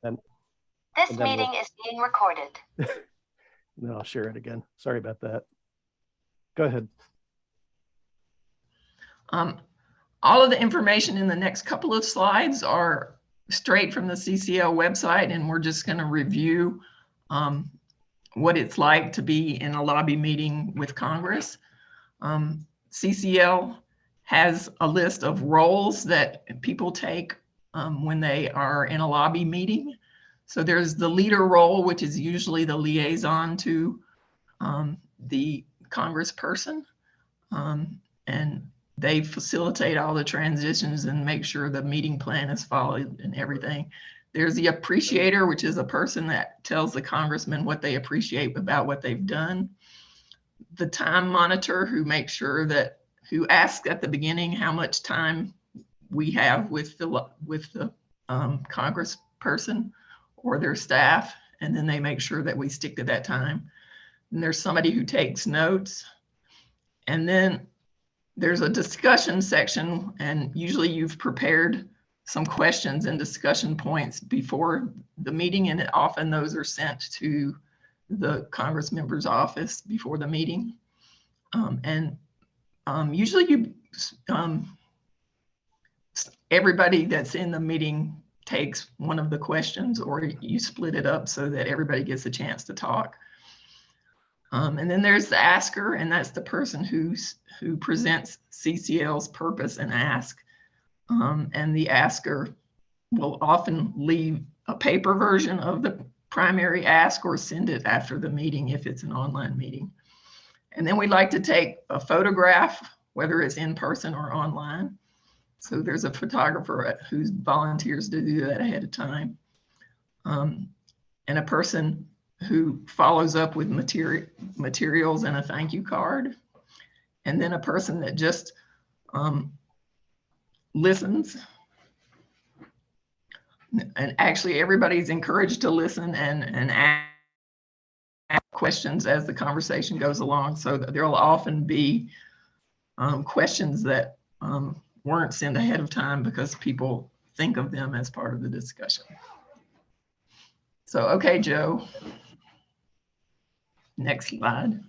And This meeting is being recorded. then I'll share it again. Sorry about that. Go ahead. All of the information in the next couple of slides are straight from the CCL website, and we're just going to review what it's like to be in a lobby meeting with Congress. CCL has a list of roles that people take when they are in a lobby meeting. So there's the leader role, which is usually the liaison to the congressperson, and they facilitate all the transitions and make sure the meeting plan is followed and everything. There's the appreciator, which is a person that tells the congressman what they appreciate about what they've done. The time monitor, who makes sure that, who asks at the beginning how much time we have with the congressperson or their staff, and then they make sure that we stick to that time. And there's somebody who takes notes. And then there's a discussion section, and usually you've prepared some questions and discussion points before the meeting, and often those are sent to the Congress member's office before the meeting. Usually you, everybody that's in the meeting takes one of the questions, or you split it up so that everybody gets a chance to talk. And then there's the asker, and that's the person who presents CCL's purpose and ask. And the asker will often leave a paper version of the primary ask or send it after the meeting if it's an online meeting. And then we like to take a photograph, whether it's in person or online. So there's a photographer who volunteers to do that ahead of time. And a person who follows up with materials and a thank you card. And then a person that just listens. And actually everybody's encouraged to listen and ask questions as the conversation goes along. So there'll often be questions that weren't sent ahead of time because people think of them as part of the discussion. So, okay, Joe. Next slide.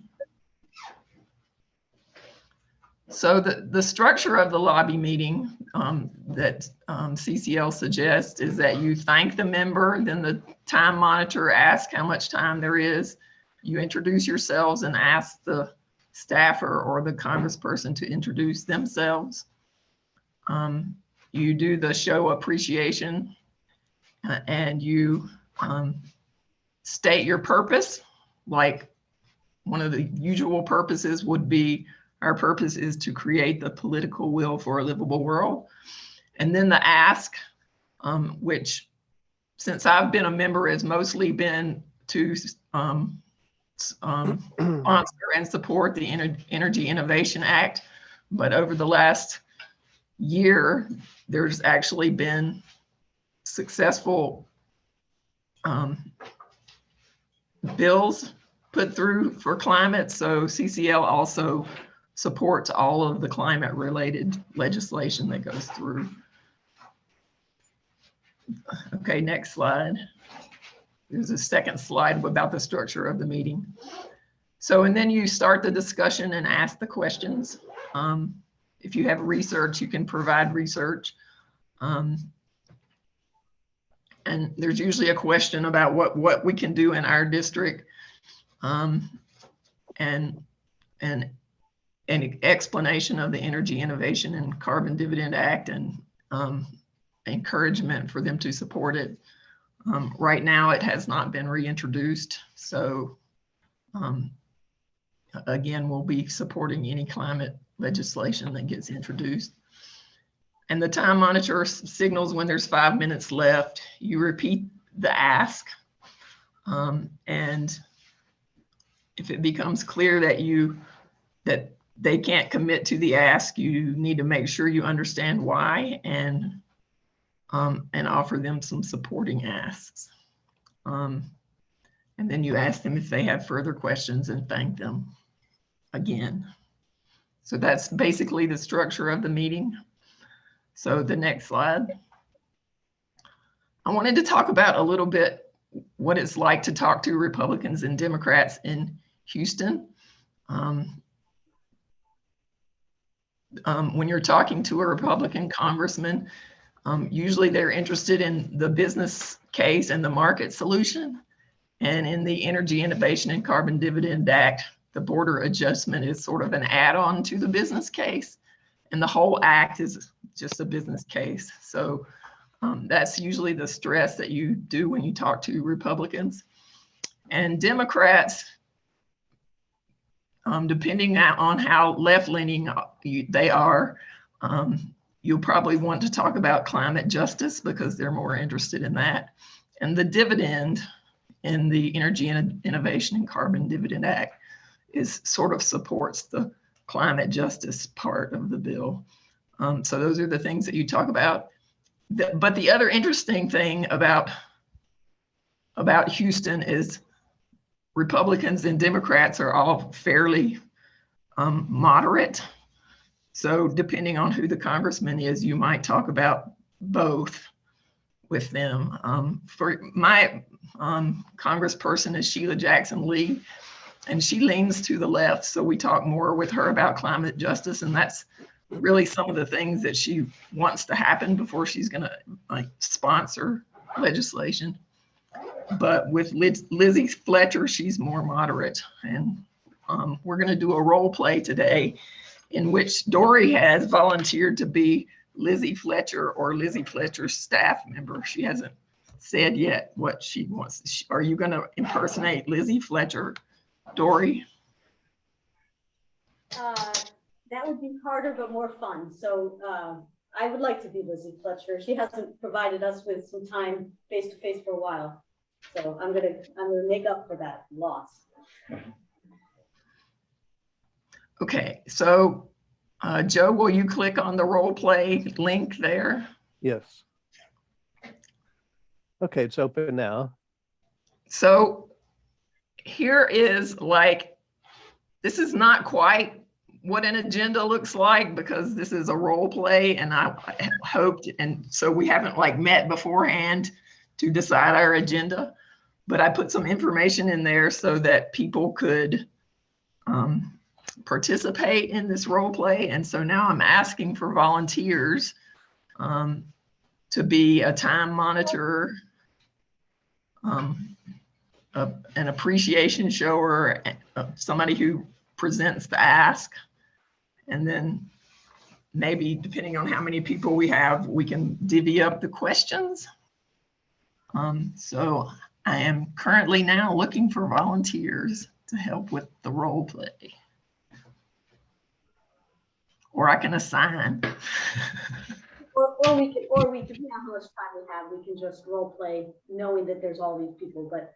So the structure of the lobby meeting that CCL suggests is that you thank the member, then the time monitor asks how much time there is. You introduce yourselves and ask the staffer or the congressperson to introduce themselves. You do the show appreciation and you state your purpose. Like one of the usual purposes would be, our purpose is to create the political will for a livable world. And then the ask, which since I've been a member has mostly been to sponsor and support the Energy Innovation Act. But over the last year, there's actually been successful bills put through for climate. So CCL also supports all of the climate related legislation that goes through. Okay, next slide. There's a second slide about the structure of the meeting. So, and then you start the discussion and ask the questions. If you have research, you can provide research. And there's usually a question about what we can do in our district, and an explanation of the Energy Innovation and Carbon Dividend Act, and encouragement for them to support it. Right now, it has not been reintroduced. So again, we'll be supporting any climate legislation that gets introduced. And the time monitor signals when there's 5 minutes left. You repeat the ask. And if it becomes clear that they can't commit to the ask, you need to make sure you understand why and offer them some supporting asks. And then you ask them if they have further questions and thank them again. So that's basically the structure of the meeting. So the next slide. I wanted to talk about a little bit what it's like to talk to Republicans and Democrats in Houston. When you're talking to a Republican congressman, usually they're interested in the business case and the market solution. And in the Energy Innovation and Carbon Dividend Act, the border adjustment is sort of an add-on to the business case. And the whole act is just a business case. So that's usually the stress that you do when you talk to Republicans. And Democrats, depending on how left-leaning they are, you'll probably want to talk about climate justice because they're more interested in that. And the dividend in the Energy Innovation and Carbon Dividend Act is sort of supports the climate justice part of the bill. So those are the things that you talk about. But the other interesting thing about Houston is Republicans and Democrats are all fairly moderate. So depending on who the congressman is, you might talk about both with them. For my congressperson is Sheila Jackson Lee, and she leans to the left. So we talk more with her about climate justice, and that's really some of the things that she wants to happen before she's going to sponsor legislation. But with Lizzie Fletcher, she's more moderate. And we're going to do a role play today in which Dory has volunteered to be Lizzie Fletcher or Lizzie Fletcher's staff member. She hasn't said yet what she wants. Are you going to impersonate Lizzie Fletcher, Dory? That would be harder but more fun. So I would like to be Lizzie Fletcher. She hasn't provided us with some time face to face for a while. So I'm gonna make up for that loss. Okay, so Joe, will you click on the role play link there? Yes. Okay, it's open now. So here is this is not quite what an agenda looks like because this is a role play, and I hoped, and so we haven't met beforehand to decide our agenda, but I put some information in there so that people could participate in this role play. And so now I'm asking for volunteers to be a time monitor, an appreciation shower, somebody who presents the ask, and then maybe depending on how many people we have, we can divvy up the questions. So I am currently now looking for volunteers to help with the role play. Or I can assign. or we can, depending on how much time we have, we can just role play knowing that there's all these people. But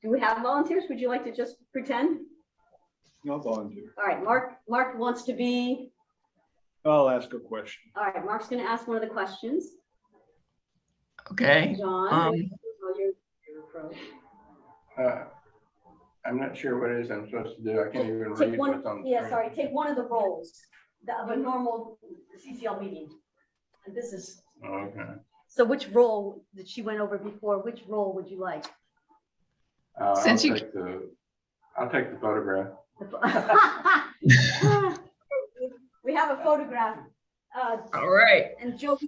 do we have volunteers? Would you like to just pretend? No volunteer. All right, Mark wants to be. I'll ask a question. All right, Mark's going to ask one of the questions. Okay. John, I'm not sure what it is I'm supposed to do. I can't even take read one. what's on the Yeah, screen. sorry. Take one of the roles of a normal CCL meeting. And this is. Okay. So which role that she went over before? Which role would you like? Since you I'll take the photograph. We have a photograph. all right. And Joe,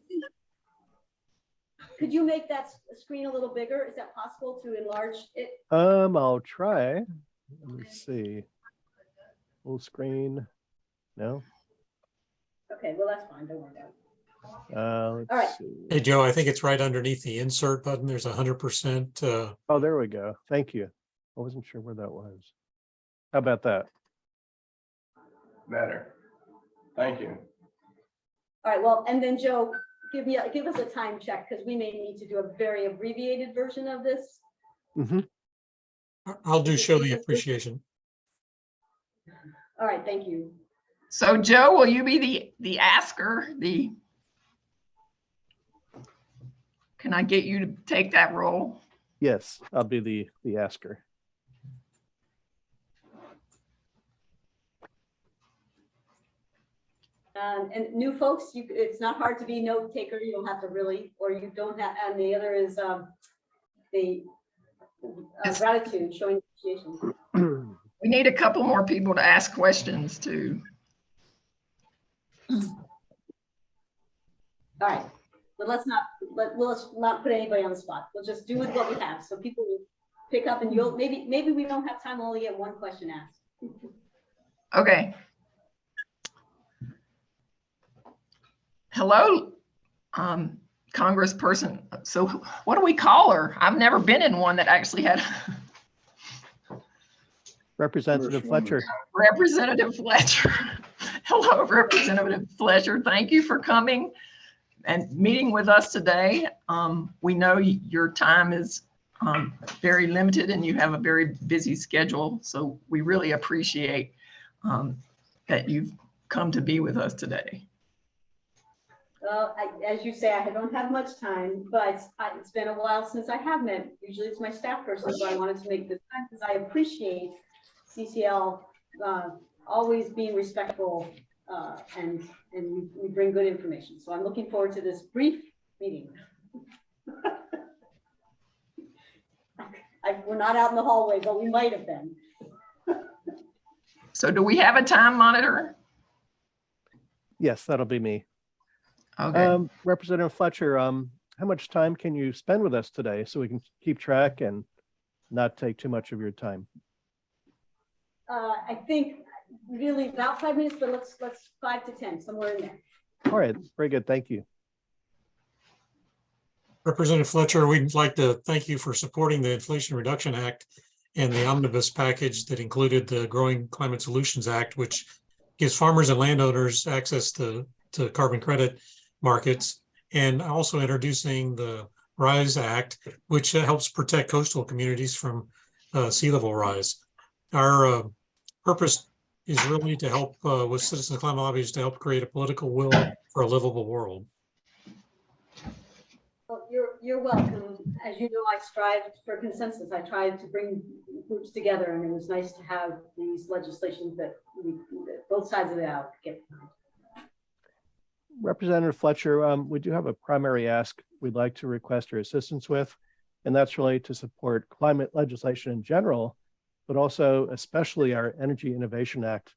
could you make that screen a little bigger? Is that possible to enlarge it? I'll try. Let me see. Full screen. No. Okay, well that's fine. Don't worry about it. Let's All right. see. Hey, Joe, I think it's right underneath the insert button. There's 100%. Oh, there we go. Thank you. I wasn't sure where that was. How about that? Better. Thank you. All right. Well, and then Joe, give us a time check because we may need to do a very abbreviated version of this. Mm-hmm. I'll do show the appreciation. All right. Thank you. So Joe, will you be the asker? Can I get you to take that role? Yes, I'll be the asker. And new folks, it's not hard to be note taker. You don't have to really, or you don't have, and the other is the gratitude, showing appreciation. We need a couple more people to ask questions too. All right, but let's not put anybody on the spot. We'll just do with what we have, so people will pick up, and you'll maybe we don't have time, only get one question asked. Okay. Hello, Congressperson. So what do we call her? I've never been in one that actually had Representative Fletcher. Representative Fletcher. Hello, Representative Fletcher. Thank you for coming and meeting with us today. We know your time is very limited and you have a very busy schedule. So we really appreciate that you've come to be with us today. Well, as you say, I don't have much time, but it's been a while since I have met. Usually it's my staff person, so I wanted to make this time because I appreciate CCL always being respectful and we bring good information. So I'm looking forward to this brief meeting. We're not out in the hallway, but we might have been. So do we have a time monitor? Yes, that'll be me. Okay. Representative Fletcher, how much time can you spend with us today so we can keep track and not take too much of your time? I think really about 5 minutes, but let's 5 to 10, somewhere in there. All right, very good. Thank you. Representative Fletcher, we'd like to thank you for supporting the Inflation Reduction Act and the omnibus package that included the Growing Climate Solutions Act, which gives farmers and landowners access to carbon credit markets, and also introducing the RISE Act, which helps protect coastal communities from sea level rise. Our purpose is really to help with citizen climate lobbies to help create a political will for a livable world. Well, you're welcome. As you know, I strive for consensus. I tried to bring groups together, and it was nice to have these legislations that both sides of the aisle get behind. Representative Fletcher, we do have a primary ask we'd like to request your assistance with, and that's really to support climate legislation in general, but also especially our Energy Innovation Act,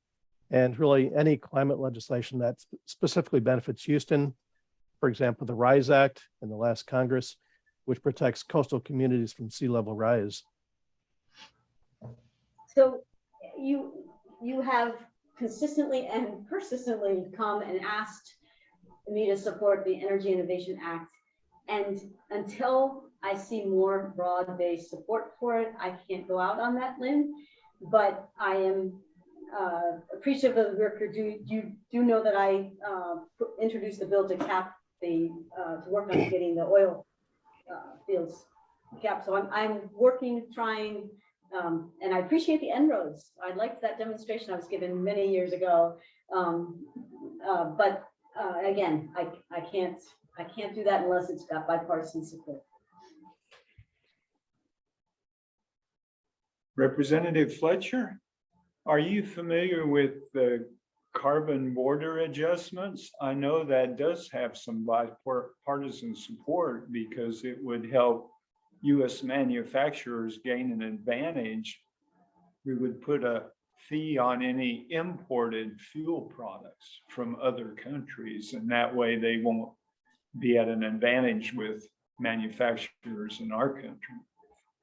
and really any climate legislation that specifically benefits Houston. For example, the RISE Act in the last Congress, which protects coastal communities from sea level rise. So you have consistently and persistently come and asked me to support the Energy Innovation Act. And until I see more broad-based support for it, I can't go out on that limb. But I am appreciative of the work you do know that I introduced the bill to cap the to work on getting the oil fields capped. So I'm working, trying, and I appreciate the En-ROADS. I liked that demonstration I was given many years ago. But again, I can't do that unless it's got bipartisan support. Representative Fletcher, are you familiar with the carbon border adjustments? I know that does have some bipartisan support because it would help U.S. manufacturers gain an advantage. We would put a fee on any imported fuel products from other countries, and that way they won't be at an advantage with manufacturers in our country.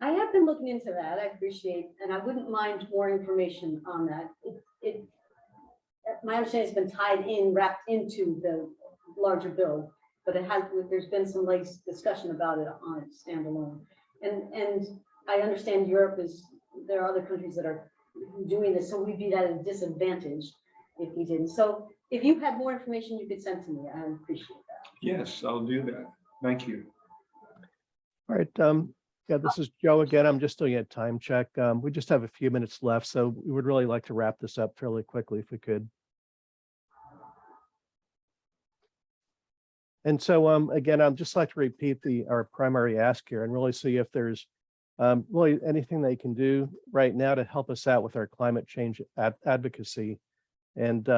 I have been looking into that. I appreciate, and I wouldn't mind more information on that. My understanding has been wrapped into the larger bill, but there's been some late discussion about it on its standalone. And I understand there are other countries that are doing this, so we'd be at a disadvantage if we didn't. So if you had more information you could send to me, I would appreciate that. Yes, I'll do that. Thank you. All right. Yeah, this is Joe again. I'm just doing a time check. We just have a few minutes left, so we would really like to wrap this up fairly quickly if we could. And so again, I'd just like to repeat our primary ask here and really see if there's really anything they can do right now to help us out with our climate change advocacy. And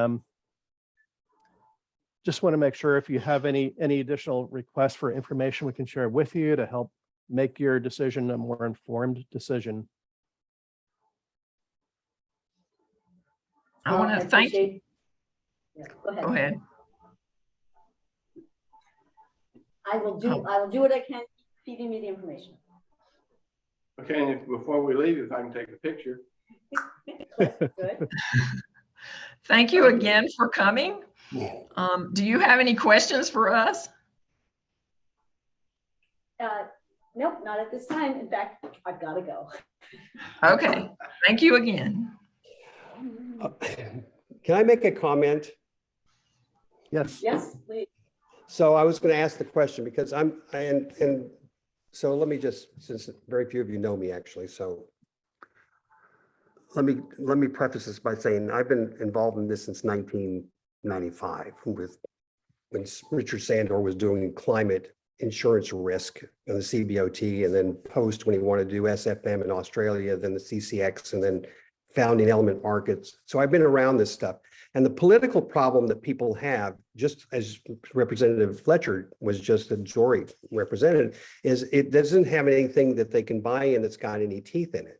just want to make sure if you have any additional requests for information we can share with you to help make your decision a more informed decision. I want to thank you. appreciate- Yeah, Go ahead. I will do what I can, feeding me the information. Okay, and before we leave, if I can take a picture. Good. Thank you again for coming. Do you have any questions for us? Nope, not at this time. In fact, I've got to go. Okay, thank you again. Can I make a comment? Yes. Yes, please. So I was going to ask the question because so let me just, since very few of you know me actually, so let me preface this by saying I've been involved in this since 1995 when Richard Sandor was doing climate insurance risk on the CBOT, and then post when he wanted to do SFM in Australia, then the CCX, and then founding element markets. So I've been around this stuff. And the political problem that people have, just as Representative Fletcher was just a Zori represented, is it doesn't have anything that they can buy in that's got any teeth in it.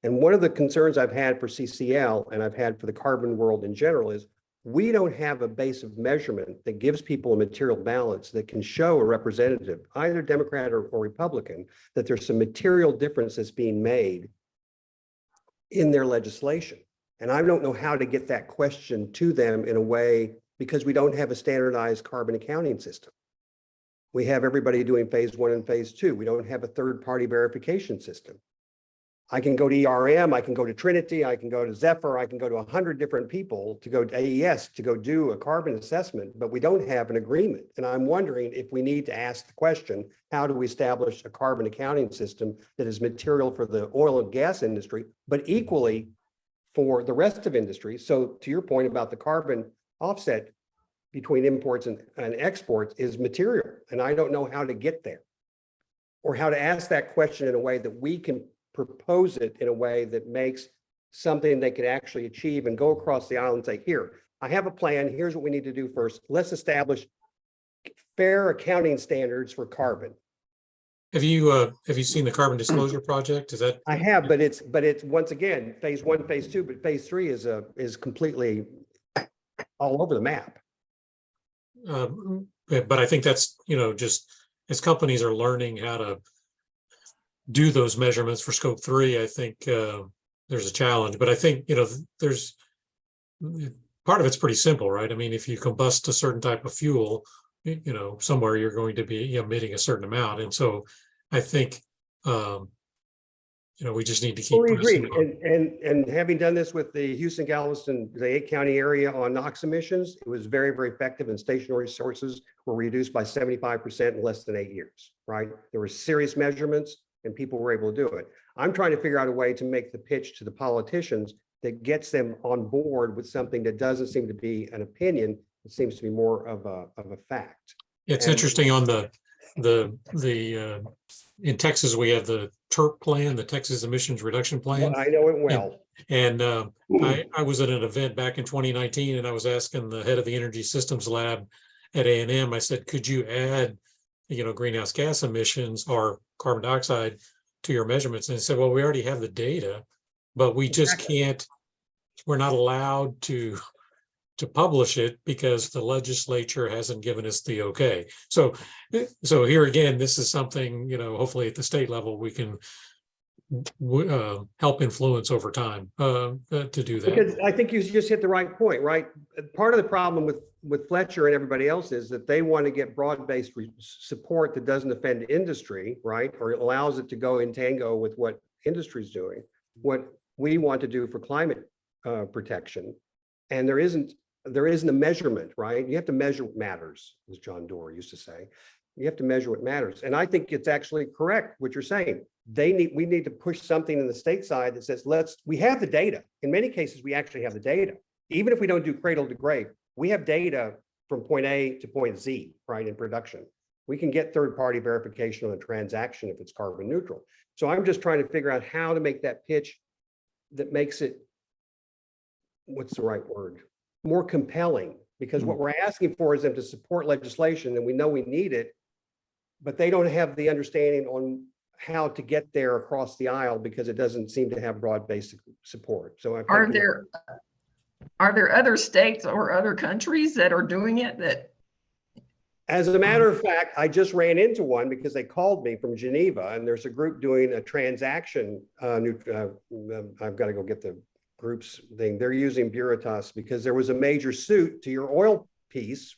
And one of the concerns I've had for CCL and I've had for the carbon world in general is we don't have a base of measurement that gives people a material balance that can show a representative, either Democrat or Republican, that there's some material difference that's being made in their legislation. And I don't know how to get that question to them in a way, because we don't have a standardized carbon accounting system. We have everybody doing phase 1 and phase 2. We don't have a third-party verification system. I can go to ERM, I can go to Trinity, I can go to Zephyr, I can go to 100 different people to go to AES to go do a carbon assessment, but we don't have an agreement. And I'm wondering if we need to ask the question, how do we establish a carbon accounting system that is material for the oil and gas industry, but equally for the rest of industry? So to your point about the carbon offset between imports and exports is material. And I don't know how to get there or how to ask that question in a way that we can propose it in a way that makes something they could actually achieve and go across the aisle and say, here, I have a plan. Here's what we need to do first. Let's establish fair accounting standards for carbon. Have you seen the Carbon Disclosure Project? Is that? I have, but it's once again, phase 1, phase 2, but phase 3 is completely all over the map. But I think that's, just as companies are learning how to do those measurements for scope 3, I think there's a challenge, but I think, there's part of it's pretty simple, right? I mean, if you combust a certain type of fuel, somewhere you're going to be emitting a certain amount. And so I think, we just need to keep. Fully agree. And having done this with the Houston, Galveston, the 8-county area on NOx emissions, it was very, very effective, and stationary sources were reduced by 75% in less than 8 years, right? There were serious measurements and people were able to do it. I'm trying to figure out a way to make the pitch to the politicians that gets them on board with something that doesn't seem to be an opinion. It seems to be more of a fact. It's interesting on the in Texas, we have the TERP plan, the Texas Emissions Reduction Plan. Well, I know it well. And I was at an event back in 2019, and I was asking the head of the Energy Systems Lab at A&M, I said, could you add, greenhouse gas emissions or carbon dioxide to your measurements? And he said, well, we already have the data, but we just can't, we're not allowed to publish it because the legislature hasn't given us the okay. So here again, this is something, hopefully at the state level, we can help influence over time to do that. Because I think you just hit the right point, right? Part of the problem with Fletcher and everybody else is that they want to get broad-based support that doesn't offend industry, right? Or it allows it to go in tango with what industry's doing, what we want to do for climate protection. And there isn't a measurement, right? You have to measure what matters, as John Doerr used to say. You have to measure what matters. And I think it's actually correct what you're saying. We need to push something in the state side that says, we have the data. In many cases, we actually have the data. Even if we don't do cradle to grave, we have data from point A to point Z, right, in production. We can get third-party verification on a transaction if it's carbon neutral. So I'm just trying to figure out how to make that pitch that makes it, what's the right word? More compelling Because what we're asking for is them to support legislation, and we know we need it, but they don't have the understanding on how to get there across the aisle because it doesn't seem to have broad basic support. So I think are there other states or other countries that are doing it that? As a matter of fact, I just ran into one because they called me from Geneva, and there's a group doing a transaction. I've got to go get the group's thing. They're using Bureautas because there was a major suit to your oil piece.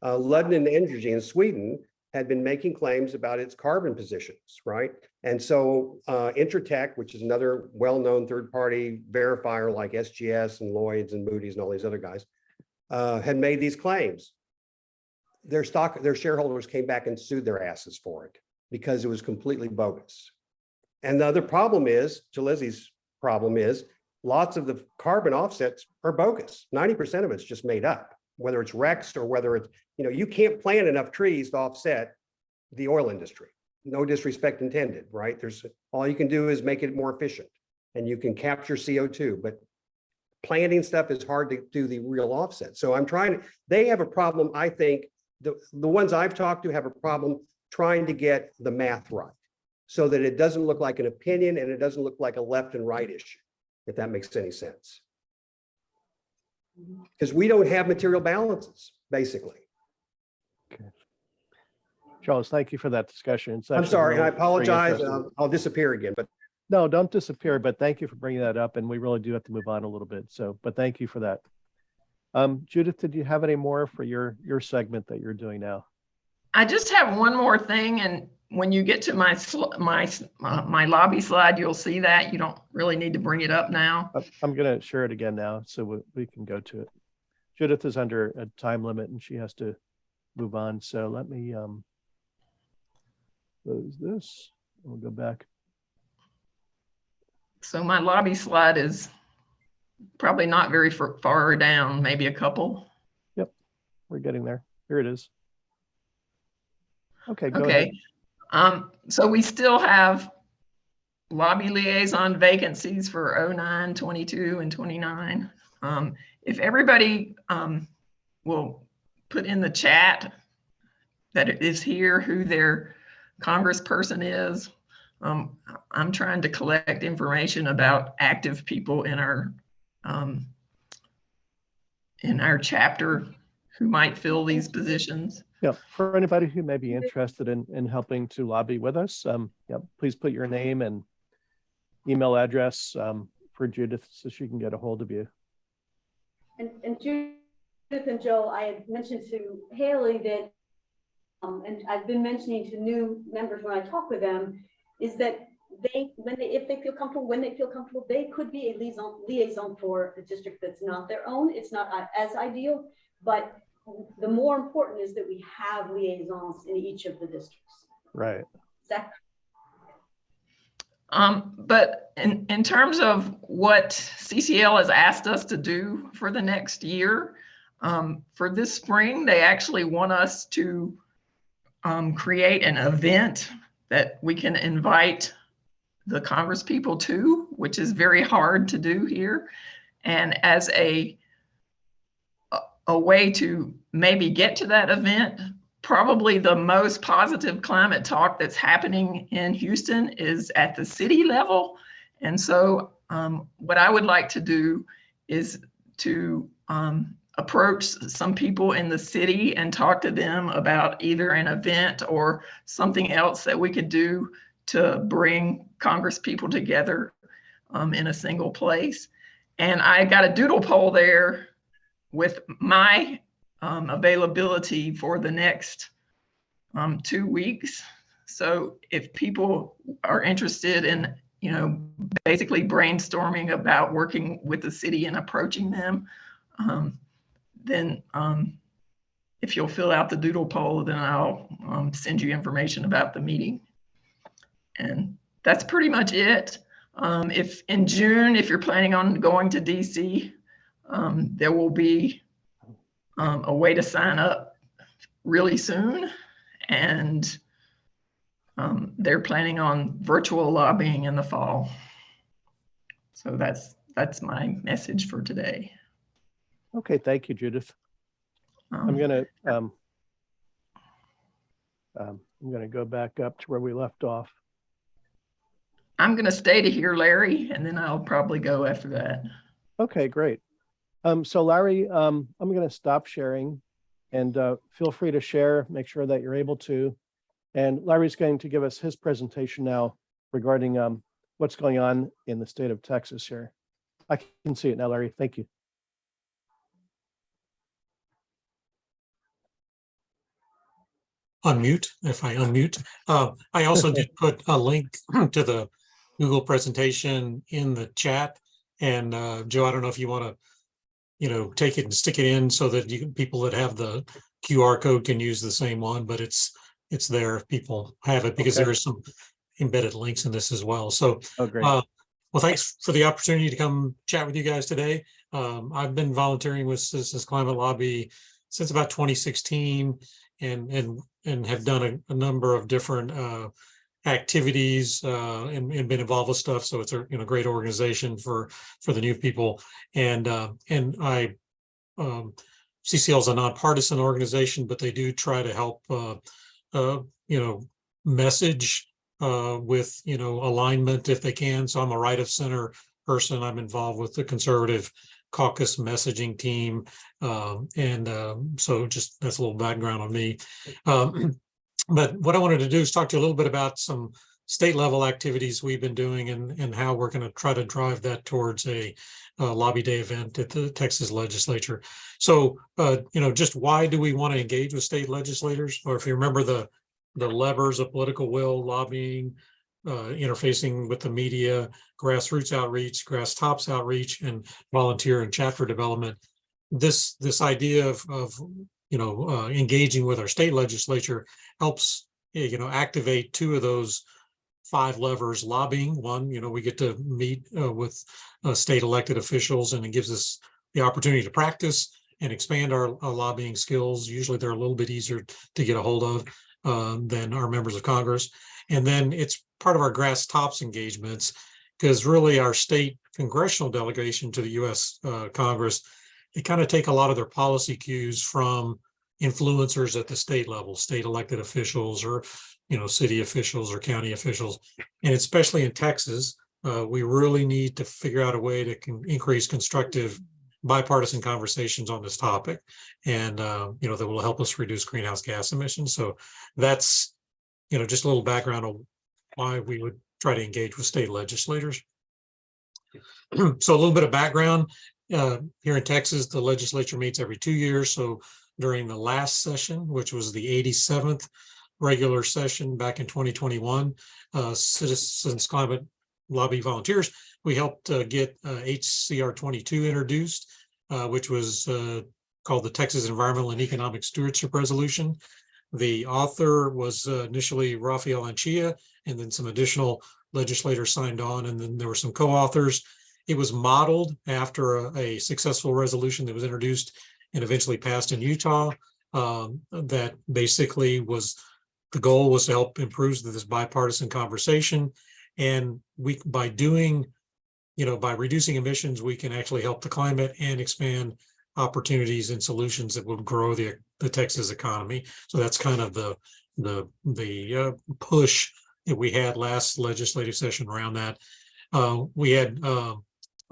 London Energy in Sweden had been making claims about its carbon positions, right? And so Intertek, which is another well-known third-party verifier like SGS and Lloyd's and Moody's and all these other guys, had made these claims. Their shareholders came back and sued their asses for it because it was completely bogus. And the other problem is, to Lizzie's problem is, lots of the carbon offsets are bogus. 90% of it's just made up, whether it's RECs or whether it's, you can't plant enough trees to offset the oil industry. No disrespect intended, right? All you can do is make it more efficient and you can capture CO2, but planting stuff is hard to do the real offset. So they have a problem. I think the ones I've talked to have a problem trying to get the math right so that it doesn't look like an opinion and it doesn't look like a left and right issue, if that makes any sense. Because we don't have material balances, basically. Okay. Charles, thank you for that discussion. I'm sorry, and I apologize. I'll disappear again, but no, don't disappear. But thank you for bringing that up, and we really do have to move on a little bit. So, but thank you for that. Judith, did you have any more for your segment that you're doing now? I just have one more thing, and when you get to my lobby slide, you'll see that. You don't really need to bring it up now. I'm going to share it again now so we can go to it. Judith is under a time limit and she has to move on. So let me close this. We'll go back. So my lobby slide is probably not very far down, maybe a couple. Yep, we're getting there. Here it is. Okay, go ahead. So we still have lobby liaison vacancies for 09, 22, and 29. If everybody will put in the chat that it is here who their congressperson is. I'm trying to collect information about active people in our chapter who might fill these positions. Yeah, for anybody who may be interested in helping to lobby with us, please put your name and email address for Judith so she can get a hold of you. And Judith and Joe, I had mentioned to Haley that, and I've been mentioning to new members when I talk with them, is that if they feel comfortable, they could be a liaison for a district that's not their own. It's not as ideal, but the more important is that we have liaisons in each of the districts. Right. Exactly. But in terms of what CCL has asked us to do for the next year, for this spring, they actually want us to create an event that we can invite the Congress people to, which is very hard to do here. And as a way to maybe get to that event, probably the most positive climate talk that's happening in Houston is at the city level. And so what I would like to do is to approach some people in the city and talk to them about either an event or something else that we could do to bring Congress people together in a single place. And I got a doodle poll there with my availability for the next 2 weeks. So if people are interested in, basically brainstorming about working with the city and approaching them, then if you'll fill out the doodle poll, then I'll send you information about the meeting. And that's pretty much it. If in June, if you're planning on going to DC, there will be a way to sign up really soon. And they're planning on virtual lobbying in the fall. So that's my message for today. Okay, thank you, Judith. I'm gonna go back up to where we left off. I'm going to stay to hear Larry, and then I'll probably go after that. Okay, great. So Larry, I'm going to stop sharing, and feel free to share, make sure that you're able to. And Larry's going to give us his presentation now regarding what's going on in the state of Texas here. I can see it now, Larry. Thank you. Unmute, if I unmute. I also did put a link to the Google presentation in the chat. And Joe, I don't know if you want to, take it and stick it in so that people that have the QR code can use the same one, but it's there if people have it, because there are some embedded links in this as well. So, great. Well, thanks for the opportunity to come chat with you guys today. I've been volunteering with Citizens Climate Lobby since about 2016, and have done a number of different activities and been involved with stuff. So it's a great organization for the new people. And I CCL is a nonpartisan organization, but they do try to help message with alignment if they can. So I'm a right of center person. I'm involved with the conservative caucus messaging team. So just that's a little background on me. But what I wanted to do is talk to you a little bit about some state level activities we've been doing and how we're going to try to drive that towards a lobby day event at the Texas legislature. So, just why do we want to engage with state legislators? Or if you remember the levers of political will, lobbying, interfacing with the media, grassroots outreach, grass tops outreach, and volunteer and chapter development. This idea of engaging with our state legislature helps activate two of those 5 levers. Lobbying, one, we get to meet with state elected officials, and it gives us the opportunity to practice and expand our lobbying skills. Usually they're a little bit easier to get a hold of than our members of Congress. And then it's part of our grass tops engagements, because really our state congressional delegation to the U.S. Congress, they kind of take a lot of their policy cues from influencers at the state level, state elected officials, or city officials or county officials. And especially in Texas, we really need to figure out a way to increase constructive bipartisan conversations on this topic, and that will help us reduce greenhouse gas emissions. So that's just a little background on why we would try to engage with state legislators. So a little bit of background. Here in Texas, the legislature meets every 2 years. So during the last session, which was the 87th regular session back in 2021, Citizens Climate Lobby volunteers, we helped get HCR 22 introduced, which was called the Texas Environmental and Economic Stewardship Resolution. The author was initially Rafael Anchia, and then some additional legislators signed on, and then there were some co-authors. It was modeled after a successful resolution that was introduced and eventually passed in Utah. That basically the goal was to help improve this bipartisan conversation. And by reducing emissions, we can actually help the climate and expand opportunities and solutions that will grow the Texas economy. So that's kind of the push that we had last legislative session around that. We had a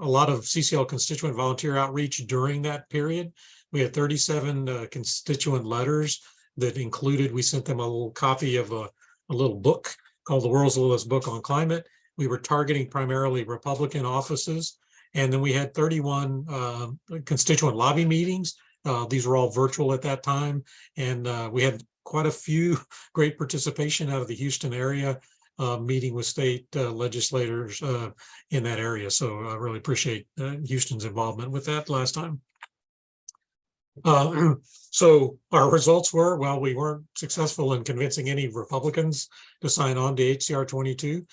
lot of CCL constituent volunteer outreach during that period. We had 37 constituent letters that included, we sent them a little copy of a little book called The World's Littlest Book on Climate. We were targeting primarily Republican offices. And then we had 31 constituent lobby meetings. These were all virtual at that time. And we had quite a few great participation out of the Houston area, meeting with state legislators in that area. So I really appreciate Houston's involvement with that last time. So our results were, well, we weren't successful in convincing any Republicans to sign on to HCR 22.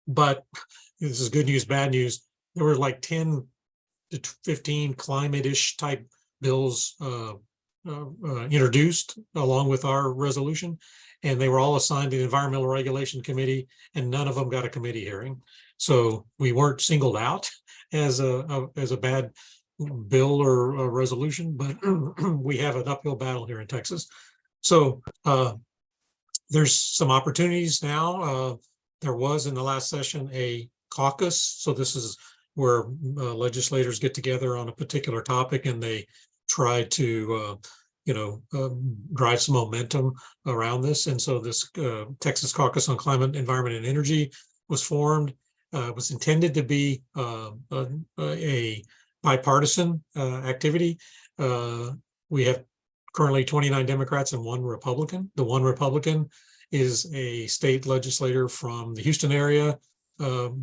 But this is good news, bad news. There were like 10 to 15 climate-ish type bills introduced along with our resolution, and they were all assigned to the Environmental Regulation Committee, and none of them got a committee hearing. So we weren't singled out as a bad bill or a resolution, but we have an uphill battle here in Texas. So there's some opportunities now. There was in the last session a caucus. So this is where legislators get together on a particular topic and they try to, drive some momentum around this. And so this Texas Caucus on Climate, Environment, and Energy was formed. It was intended to be a bipartisan activity. We have currently 29 Democrats and 1 Republican. The 1 Republican is a state legislator from the Houston area,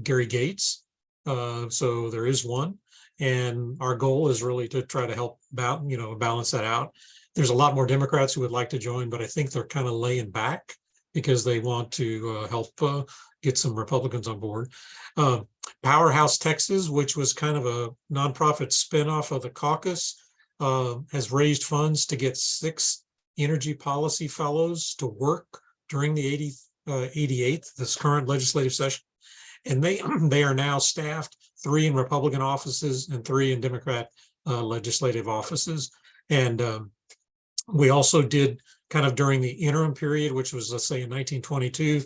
Gary Gates. So there is one, and our goal is really to try to help balance that out. There's a lot more Democrats who would like to join, but I think they're kind of laying back because they want to help get some Republicans on board. Powerhouse Texas, which was kind of a nonprofit spinoff of the caucus, has raised funds to get 6 energy policy fellows to work during the 88th, this current legislative session. And they are now staffed 3 in Republican offices and 3 in Democrat legislative offices. And we also did kind of during the interim period, which was, let's say, in 1922,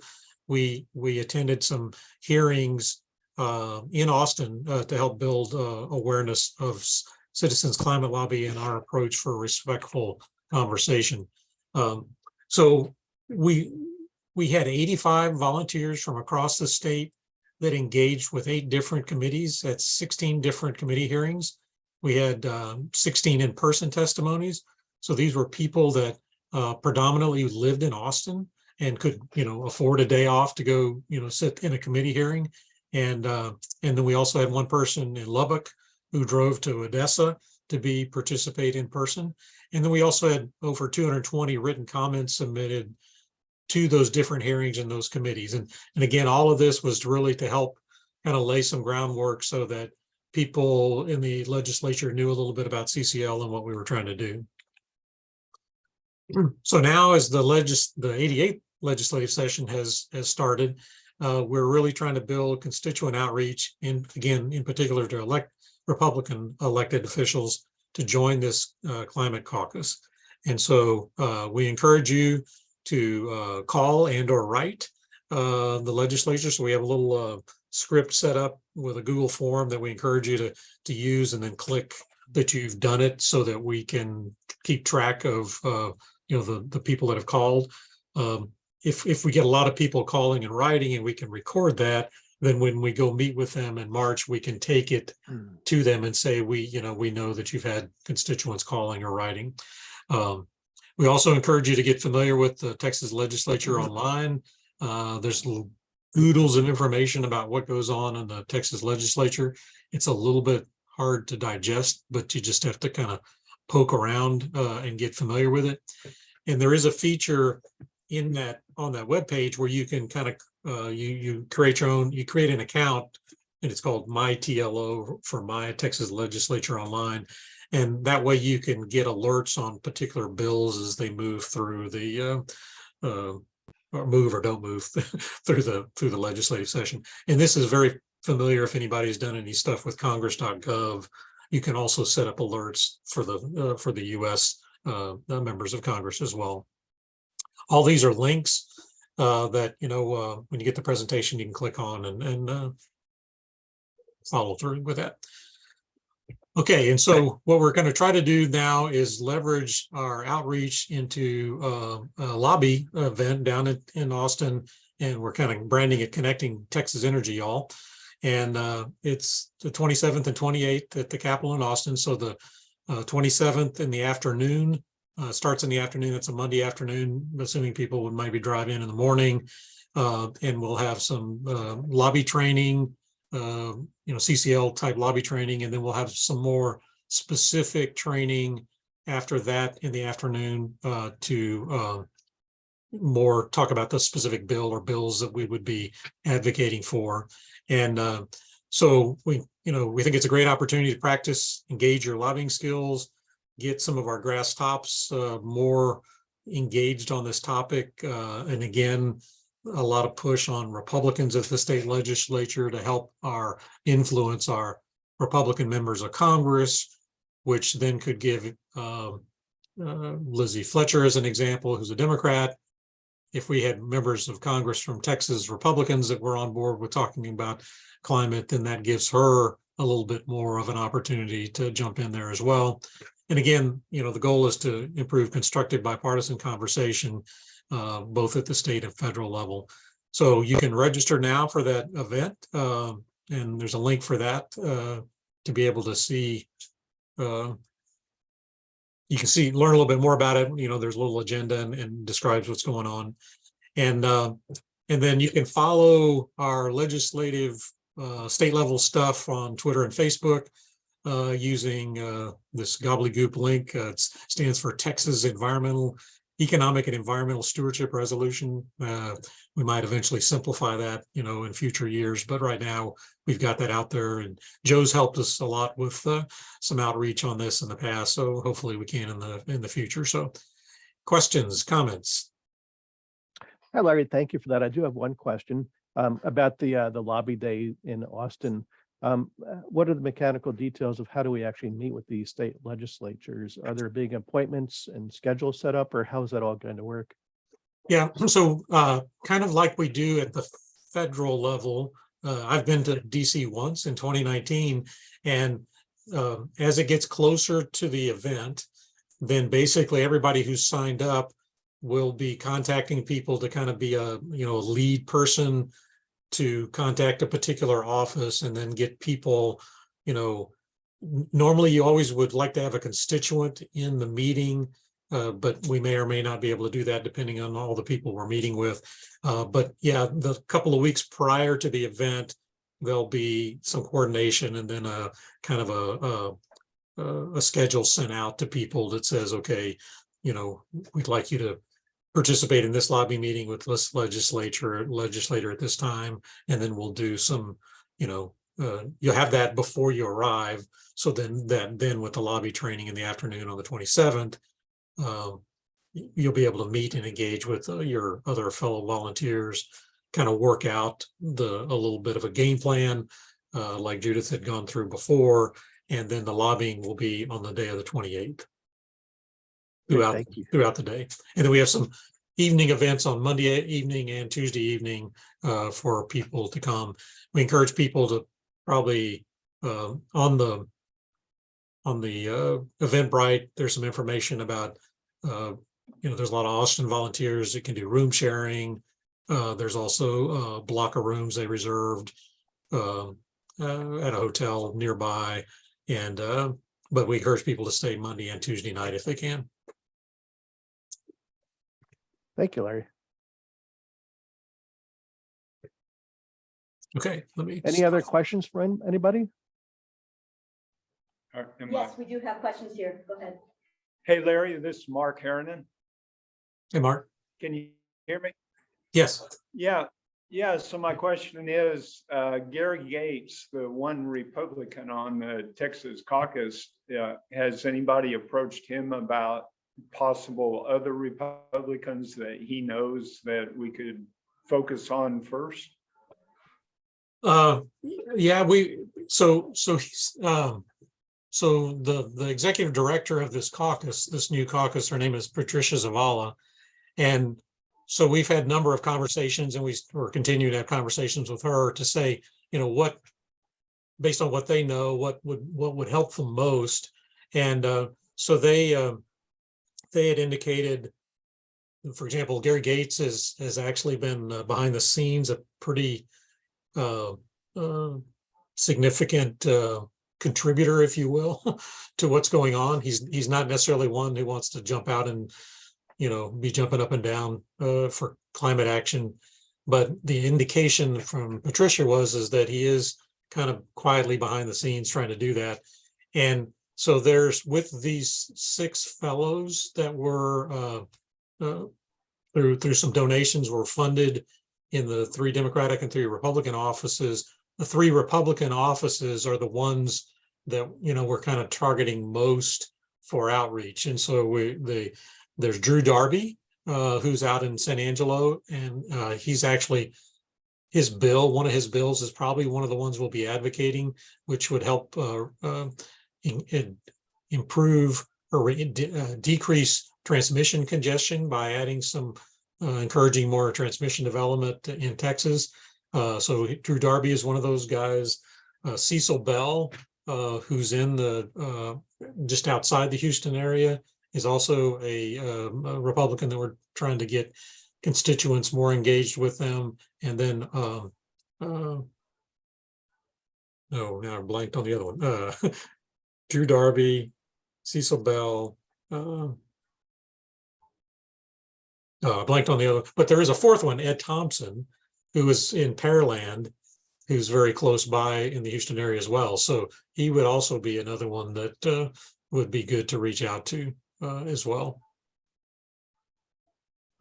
we attended some hearings in Austin to help build awareness of Citizens Climate Lobby and our approach for respectful conversation. So we had 85 volunteers from across the state that engaged with 8 different committees at 16 different committee hearings. We had 16 in-person testimonies. So these were people that predominantly lived in Austin and could, afford a day off to go, sit in a committee hearing. And then we also had one person in Lubbock who drove to Odessa to participate in person. And then we also had over 220 written comments submitted to those different hearings in those committees. And again, all of this was really to help kind of lay some groundwork so that people in the legislature knew a little bit about CCL and what we were trying to do. So now as the 88th legislative session has started, we're really trying to build constituent outreach, in particular to elect Republican elected officials to join this climate caucus. And so we encourage you to call and or write the legislature. So we have a little script set up with a Google form that we encourage you to use, and then click that you've done it so that we can keep track of the people that have called. If we get a lot of people calling and writing and we can record that, then when we go meet with them in March, we can take it to them and say, we know that you've had constituents calling or writing. We also encourage you to get familiar with the Texas legislature online. There's little oodles of information about what goes on in the Texas legislature. It's a little bit hard to digest, but you just have to kind of poke around and get familiar with it. And there is a feature on that webpage where you can kind of you create an account, and it's called My TLO for My Texas Legislature Online. And that way you can get alerts on particular bills as they move through the or move or don't move through the legislative session. And this is very familiar if anybody's done any stuff with Congress.gov. You can also set up alerts for the U.S. Members of Congress as well. All these are links that when you get the presentation, you can click on and follow through with that. Okay, and so what we're going to try to do now is leverage our outreach into a lobby event down in Austin, and we're kind of branding it Connecting Texas Energy, y'all. And it's the 27th and 28th at the Capitol in Austin. So the 27th in the afternoon, starts in the afternoon. It's a Monday afternoon, assuming people would maybe drive in the morning. And we'll have some lobby training, CCL type lobby training, and then we'll have some more specific training after that in the afternoon to more talk about the specific bill or bills that we would be advocating for. And so we think it's a great opportunity to practice, engage your lobbying skills, get some of our grass tops more engaged on this topic. And again, a lot of push on Republicans at the state legislature to help influence our Republican members of Congress, which then could give Lizzie Fletcher as an example, who's a Democrat. If we had members of Congress from Texas Republicans that were on board with talking about climate, then that gives her a little bit more of an opportunity to jump in there as well. And again, the goal is to improve constructive bipartisan conversation, both at the state and federal level. So you can register now for that event, and there's a link for that to be able to see. You can learn a little bit more about it. There's a little agenda and describes what's going on. And then you can follow our legislative state level stuff on Twitter and Facebook using this gobbledygook link. It stands for Texas Economic and Environmental Stewardship Resolution. We might eventually simplify that, in future years, but right now we've got that out there, and Joe's helped us a lot with some outreach on this in the past, so hopefully we can in the future. So questions, comments? Hi, Larry. Thank you for that. I do have one question about the lobby day in Austin. What are the mechanical details of how do we actually meet with the state legislatures? Are there big appointments and schedules set up, or how is that all going to work? Yeah, so kind of like we do at the federal level. I've been to DC once in 2019, and as it gets closer to the event, then basically everybody who's signed up will be contacting people to kind of be a lead person to contact a particular office and then get people. Normally you always would like to have a constituent in the meeting, but we may or may not be able to do that depending on all the people we're meeting with. But yeah, the couple of weeks prior to the event, there'll be some coordination and then a kind of a schedule sent out to people that says, okay, we'd like you to participate in this lobby meeting with this legislator at this time, and then we'll do some, you'll have that before you arrive. So then with the lobby training in the afternoon on the 27th, you'll be able to meet and engage with your other fellow volunteers, kind of work out a little bit of a game plan, like Judith had gone through before, and then the lobbying will be on the day of the 28th. Throughout the day. And then we have some evening events on Monday evening and Tuesday evening for people to come. We encourage people to probably on the Eventbrite, there's some information about there's a lot of Austin volunteers that can do room sharing. There's also a block of rooms they reserved at a hotel nearby, and but we encourage people to stay Monday and Tuesday night if they can. Thank you, Larry. Okay, Any other questions from anybody? Yes, we do have questions here. Go ahead. Hey, Larry, this is Mark Harrinan. Hey, Mark. Can you hear me? Yes. Yeah. So my question is, Gary Gates, the one Republican on the Texas caucus, has anybody approached him about possible other Republicans that he knows that we could focus on first? Yeah, so he's so the executive director of this caucus, this new caucus, her name is Patricia Zavala, and so we've had a number of conversations, and we're continuing to have conversations with her to say, what, based on what they know, what would help them most, and so they had indicated, for example, Gary Gates has actually been behind the scenes a pretty significant contributor, if you will, to what's going on. He's not necessarily one who wants to jump out and be jumping up and down for climate action, but the indication from Patricia is that he is kind of quietly behind the scenes trying to do that. And so there's, with these 6 fellows that were through some donations were funded in the 3 Democratic and 3 Republican offices. The 3 Republican offices are the ones that we're kind of targeting most for outreach. And so there's Drew Darby, who's out in San Angelo, and he's actually, one of his bills is probably one of the ones we'll be advocating, which would help improve or decrease transmission congestion by adding some encouraging more transmission development in Texas. So Drew Darby is one of those guys. Cecil Bell, who's in the just outside the Houston area, is also a Republican that we're trying to get constituents more engaged with them. And then no, now I blanked on the other one. Drew Darby, Cecil Bell, blanked on the other, but there is a fourth one, Ed Thompson, who is in Pearland, who's very close by in the Houston area as well. So he would also be another one that would be good to reach out to as well.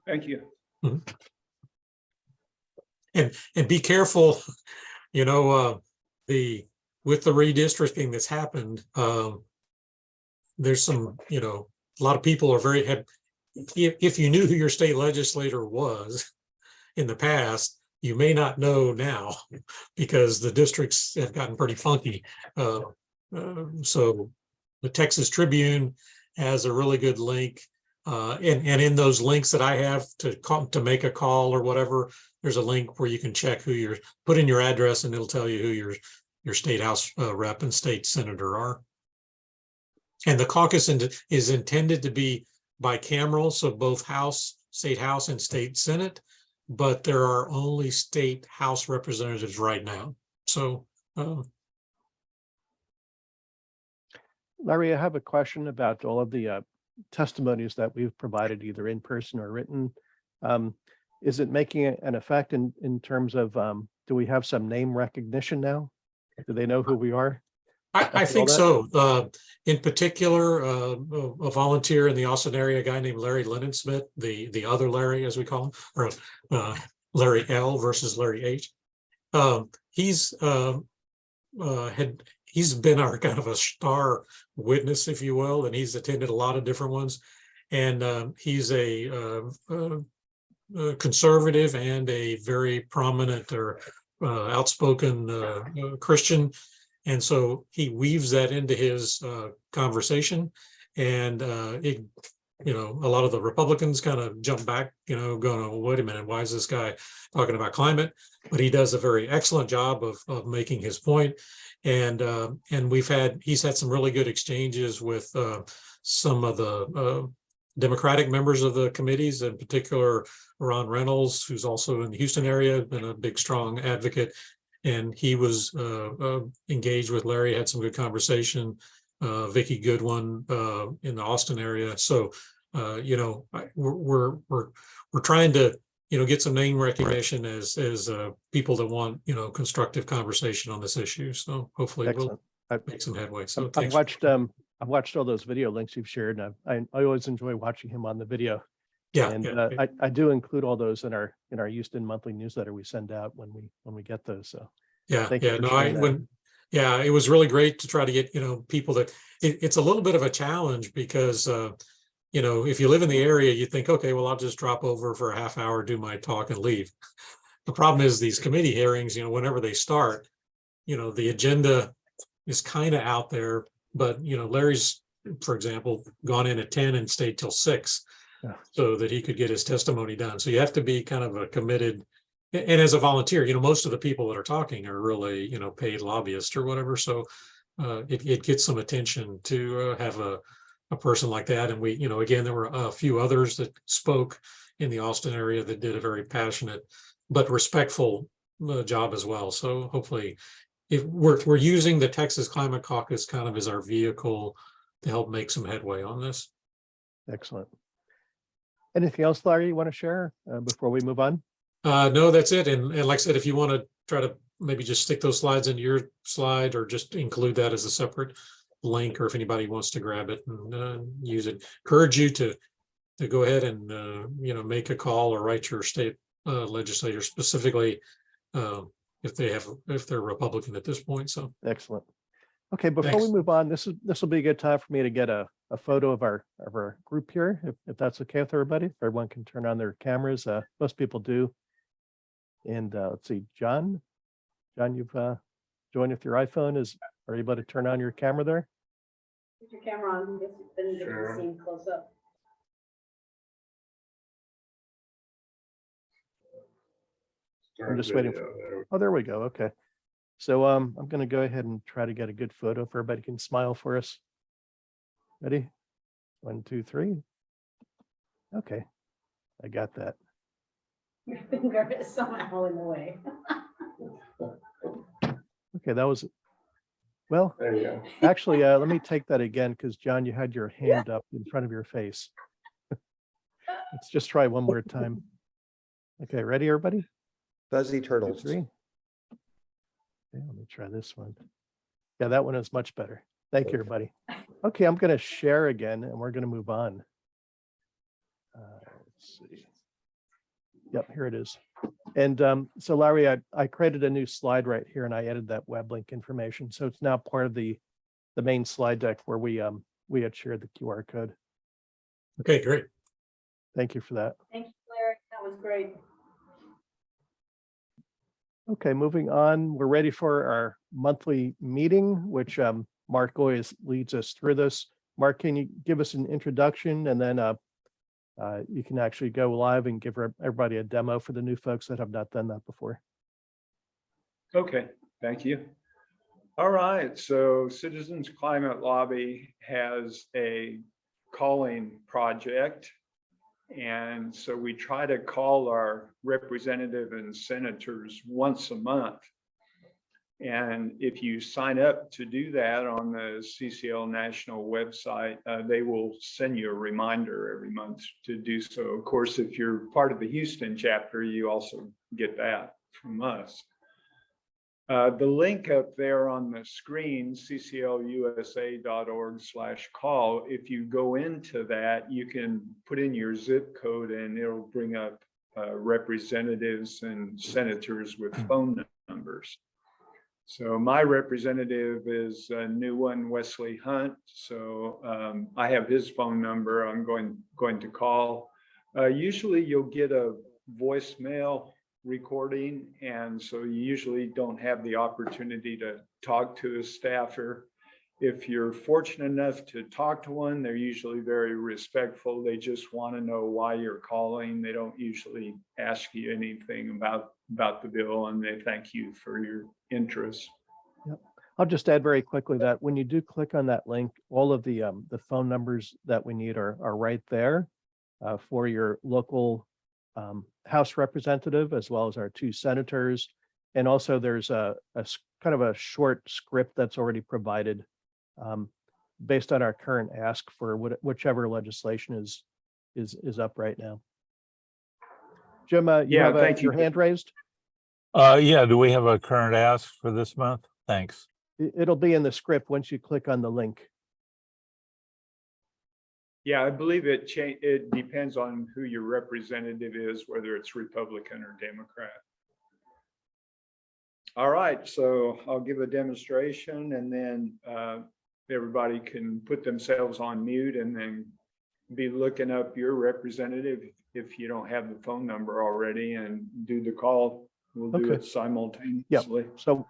Thank you. Mm-hmm. And be careful, you know, with the redistricting that's happened, there's some, you know, a lot of people are if you knew who your state legislator was in the past, you may not know now because the districts have gotten pretty funky. So the Texas Tribune has a really good link. And in those links that I have to make a call or whatever, there's a link where you can check who put in your address and it'll tell you who your state house rep and state senator are. And the caucus is intended to be bicameral, so both state house and state senate, but there are only state house representatives right now. So Larry, I have a question about all of the testimonies that we've provided either in person or written. Is it making an effect in terms of, do we have some name recognition now? Do they know who we are? I think so. In particular, a volunteer in the Austin area, a guy named Larry Linensmith, the other Larry, as we call him, or Larry L versus Larry H. He's been our kind of a star witness, if you will, and he's attended a lot of different ones. And he's a conservative and a very prominent or outspoken Christian. And so he weaves that into his conversation, and a lot of the Republicans kind of jump back, going, oh, wait a minute, why is this guy talking about climate? But he does a very excellent job of making his point. And he's had some really good exchanges with some of the Democratic members of the committees, in particular Ron Reynolds, who's also in the Houston area, been a big, strong advocate. And he was engaged with Larry, had some good conversation. Vicki Goodwin in the Austin area. So, we're trying to, get some name recognition as people that want, constructive conversation on this issue. So hopefully we'll make some headway. So I've watched all those video links you've shared, and I always enjoy watching him on the video. Yeah, and I do include all those in our Houston monthly newsletter we send out when we get those. So it was really great to try to get people that it's a little bit of a challenge because if you live in the area, you think, okay, well, I'll just drop over for a half hour, do my talk and leave. The problem is these committee hearings, whenever they start, the agenda is kind of out there, but Larry's, for example, gone in at 10 and stayed till 6. Yeah. So that he could get his testimony done. So you have to be kind of a committed, and as a volunteer, most of the people that are talking are really, paid lobbyists or whatever. So it gets some attention to have a person like that. And we, again, there were a few others that spoke in the Austin area that did a very passionate but respectful job as well. So hopefully, if we're using the Texas Climate Caucus kind of as our vehicle to help make some headway on this. Excellent. Anything else, Larry, you want to share before we move on? No, that's it. And like I said, if you want to try to maybe just stick those slides into your slide or just include that as a separate link, or if anybody wants to grab it and use it, encourage you to go ahead and make a call or write your state legislator specifically if they're Republican at this point. So excellent. Okay, before we move on, this will be a good time for me to get a photo of our group here, if that's okay with everybody. If everyone can turn on their cameras, most people do. And let's see, John, you've joined with your iPhone. Are you able to turn on your camera there? Put your camera on, then you get Sure. the scene close up. I'm just waiting for, oh, there we go. Okay. So I'm going to go ahead and try to get a good photo if everybody can smile for us. Ready? 1, 2, 3. Okay. I got that. Your finger is somehow in the way. Okay. That was, well, There you go. actually, let me take that again because John, you had your hand up in front of your face. Let's just try one more time. Okay. Ready, everybody? Fuzzy 2, turtles. 3. Okay, let me try this one. Yeah, that one is much better. Thank you, everybody. Okay, I'm going to share again, and we're going to move on. Let's see. Yep, here it is. And so, Larry, I created a new slide right here, and I added that web link information. So it's now part of the main slide deck where we had shared the QR code. Okay, great. Thank you for that. Thank you, Larry. That was great. Okay, moving on. We're ready for our monthly meeting, which Mark always leads us through this. Mark, can you give us an introduction, and then you can actually go live and give everybody a demo for the new folks that have not done that before. Okay, thank you. All right, so Citizens Climate Lobby has a calling project. And so we try to call our representative and senators once a month. And if you sign up to do that on the CCL national website, they will send you a reminder every month to do so. Of course, if you're part of the Houston chapter, you also get that from us. The link up there on the screen, cclusa.org/call, if you go into that, you can put in your zip code and it'll bring up representatives and senators with phone numbers. So my representative is a new one, Wesley Hunt. So I have his phone number. I'm going to call. Usually you'll get a voicemail recording, and so you usually don't have the opportunity to talk to a staffer. If you're fortunate enough to talk to one, they're usually very respectful. They just want to know why you're calling. They don't usually ask you anything about the bill, and they thank you for your interest. Yep. I'll just add very quickly that when you do click on that link, all of the phone numbers that we need are right there for your local House representative, as well as our 2 senators. And also there's a kind of a short script that's already provided based on our current ask for whichever legislation is up right now. Jim, you have your hand raised? Yeah, do we have a current ask for this month? Thanks. It'll be in the script once you click on the link. Yeah, I believe it depends on who your representative is, whether it's Republican or Democrat. All right, so I'll give a demonstration, and then everybody can put themselves on mute and then be looking up your representative if you don't have the phone number already, and do the call. We'll do it simultaneously. Yeah. So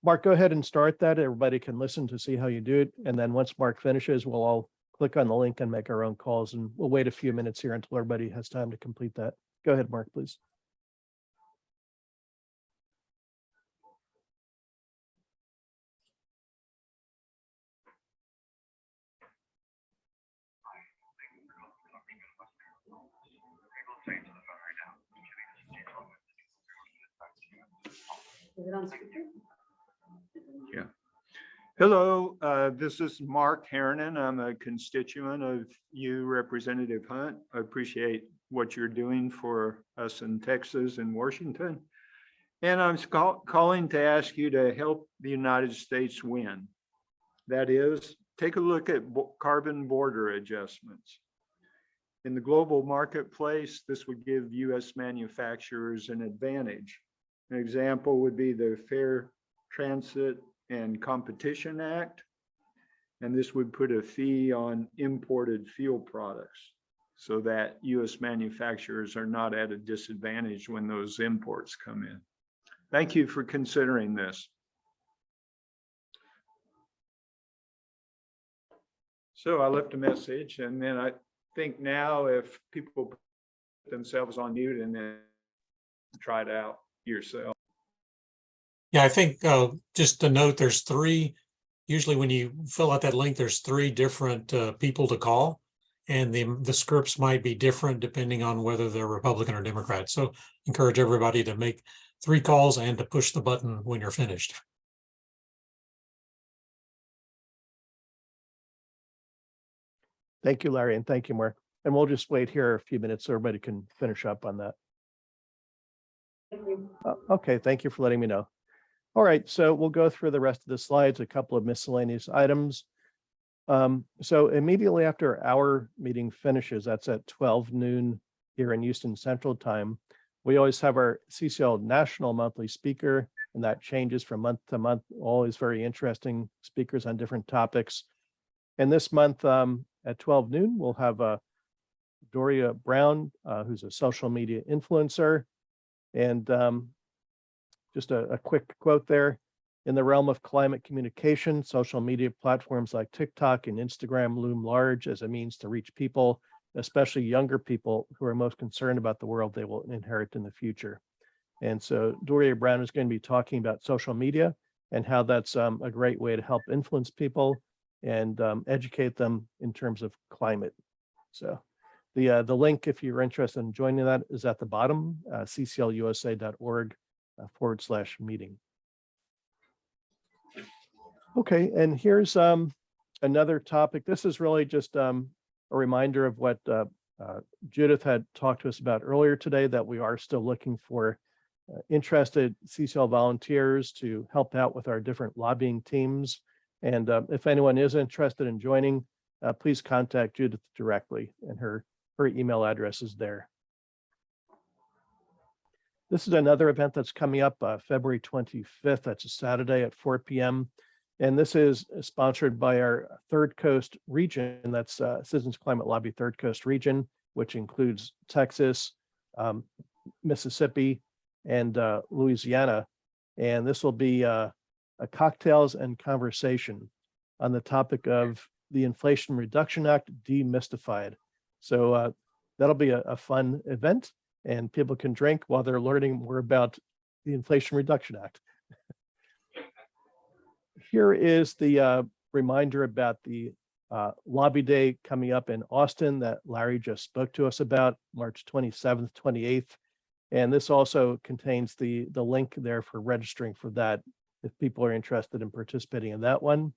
Mark, go ahead and start that. Everybody can listen to see how you do it. And then once Mark finishes, we'll all click on the link and make our own calls. And we'll wait a few minutes here until everybody has time to complete that. Go ahead, Mark, please. Is it on speaker? Yeah. Hello, this is Mark Harrinan. I'm a constituent of you, Representative Hunt. I appreciate what you're doing for us in Texas and Washington. And I'm calling to ask you to help the United States win. That is, take a look at carbon border adjustments. In the global marketplace, this would give US manufacturers an advantage. An example would be the Fair Transit and Competition Act, and this would put a fee on imported fuel products so that US manufacturers are not at a disadvantage when those imports come in. Thank you for considering this. So I left a message, and then I think now if people put themselves on mute and then try it out yourself. Yeah, I think just to note, there's three, usually when you fill out that link, there's three different people to call. And the scripts might be different depending on whether they're Republican or Democrat. So encourage everybody to make 3 calls and to push the button when you're finished. Thank you, Larry, and thank you, Mark. And we'll just wait here a few minutes so everybody can finish up on that. Thank you. Okay, thank you for letting me know. All right, so we'll go through the rest of the slides, a couple of miscellaneous items. So immediately after our meeting finishes, that's at 12 noon here in Houston Central Time, we always have our CCL National Monthly Speaker, and that changes from month to month, always very interesting speakers on different topics. And this month at 12 noon, we'll have Doria Brown, who's a social media influencer. And just a quick quote there. In the realm of climate communication, social media platforms like TikTok and Instagram loom large as a means to reach people, especially younger people who are most concerned about the world they will inherit in the future. And so Doria Brown is going to be talking about social media and how that's a great way to help influence people and educate them in terms of climate. So the link, if you're interested in joining that, is at the bottom, cclusa.org/meeting. Okay, and here's another topic. This is really just a reminder of what Judith had talked to us about earlier today, that we are still looking for interested CCL volunteers to help out with our different lobbying teams. And if anyone is interested in joining, please contact Judith directly, and her email address is there. This is another event that's coming up February 25th. That's a Saturday at 4 p.m. And this is sponsored by our Third Coast region. That's Citizens Climate Lobby Third Coast region, which includes Texas, Mississippi, and Louisiana. And this will be a cocktails and conversation on the topic of the Inflation Reduction Act demystified. So that'll be a fun event, and people can drink while they're learning more about the Inflation Reduction Act. Here is the reminder about the Lobby Day coming up in Austin that Larry just spoke to us about, March 27th, 28th. And this also contains the link there for registering for that if people are interested in participating in that one.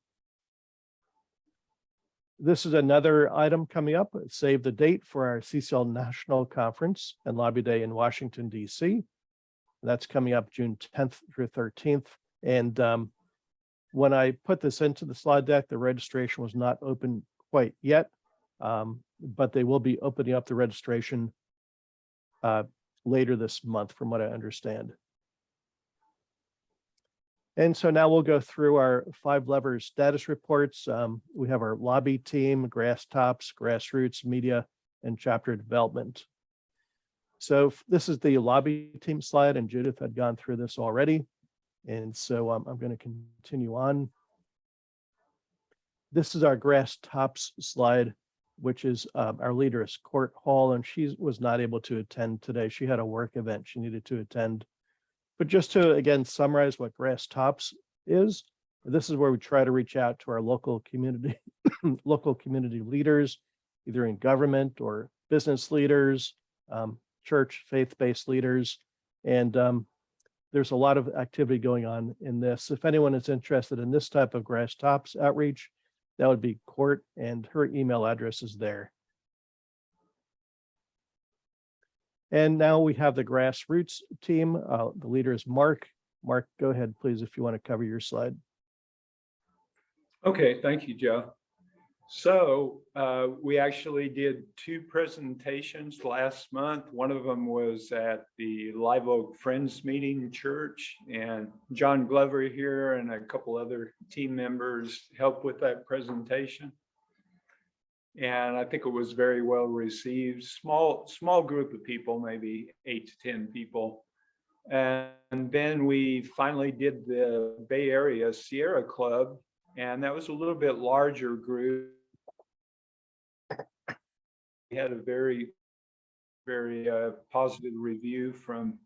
This is another item coming up. Save the date for our CCL National Conference and Lobby Day in Washington, D.C. That's coming up June 10th through 13th. And when I put this into the slide deck, the registration was not open quite yet, but they will be opening up the registration later this month, from what I understand. And so now we'll go through our 5 levers status reports. We have our lobby team, grass tops, grassroots, media, and chapter development. So this is the lobby team slide, and Judith had gone through this already. And so I'm going to continue on. This is our grass tops slide, which is our leader is Court Hall, and she was not able to attend today. She had a work event she needed to attend. But just to, again, summarize what Grass Tops is, this is where we try to reach out to our local community, local community leaders, either in government or business leaders, church, faith-based leaders. And there's a lot of activity going on in this. If anyone is interested in this type of Grass Tops outreach, that would be Court, and her email address is there. And now we have the grassroots team. The leader is Mark. Mark, go ahead, please, if you want to cover your slide. Okay, thank you, Joe. So we actually did 2 presentations last month. One of them was at the Live Oak Friends Meeting Church, and John Glover here and a couple other team members helped with that presentation. And I think it was very well received. Small group of people, maybe 8 to 10 people. And then we finally did the Bay Area Sierra Club, and that was a little bit larger group. had a very, very positive review from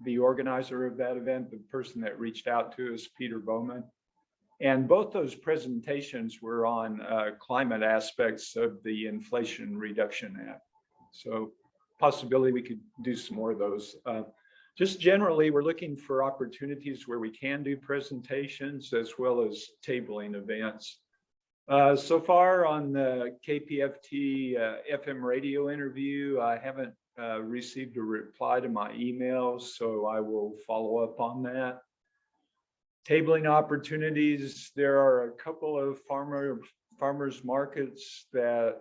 the organizer of that event, the person that reached out to us, Peter Bowman. And both those presentations were on climate aspects of the Inflation Reduction Act. So possibility we could do some more of those. Just generally, we're looking for opportunities where we can do presentations as well as tabling events. So far on the KPFT FM radio interview, I haven't received a reply to my emails, so I will follow up on that. Tabling opportunities, there are a couple of farmers markets that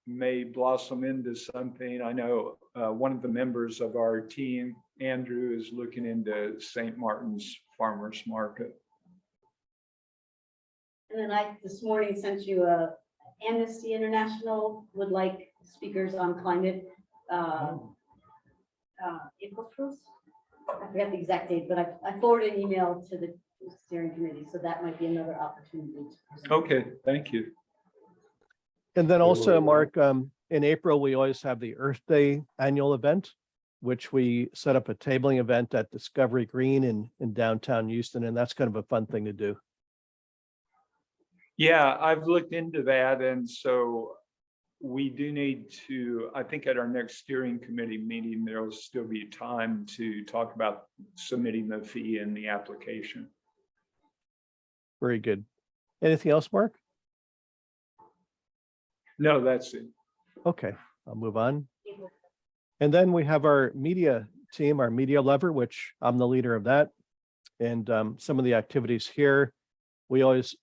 may blossom into something. I know one of the members of our team, Andrew, is looking into St. Martin's Farmers Market. And then I this morning sent you Amnesty International would like speakers on climate April 1st. I forget the exact date, but I forwarded an email to the steering committee, so that might be another opportunity. Okay, thank you. And then also, Mark, in April, we always have the Earth Day annual event, which we set up a tabling event at Discovery Green in downtown Houston, and that's kind of a fun thing to do. Yeah, I've looked into that, and so we do need to, I think at our next steering committee meeting, there'll still be time to talk about submitting the fee and the application. Very good. Anything else, Mark? No, that's it. Okay, I'll move on. And then we have our media team, our media lever, which I'm the leader of that. And some of the activities here, we always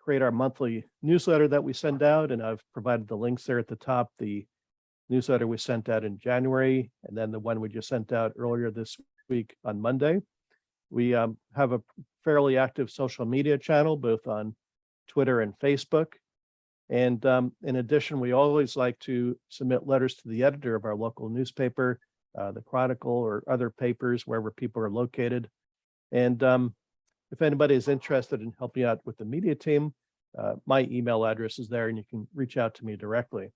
create our monthly newsletter that we send out, and I've provided the links there at the top. The newsletter we sent out in January, and then the one we just sent out earlier this week on Monday. We have a fairly active social media channel, both on Twitter and Facebook. And in addition, we always like to submit letters to the editor of our local newspaper, the Chronicle, or other papers wherever people are located. And if anybody is interested in helping out with the media team, my email address is there and you can reach out to me directly.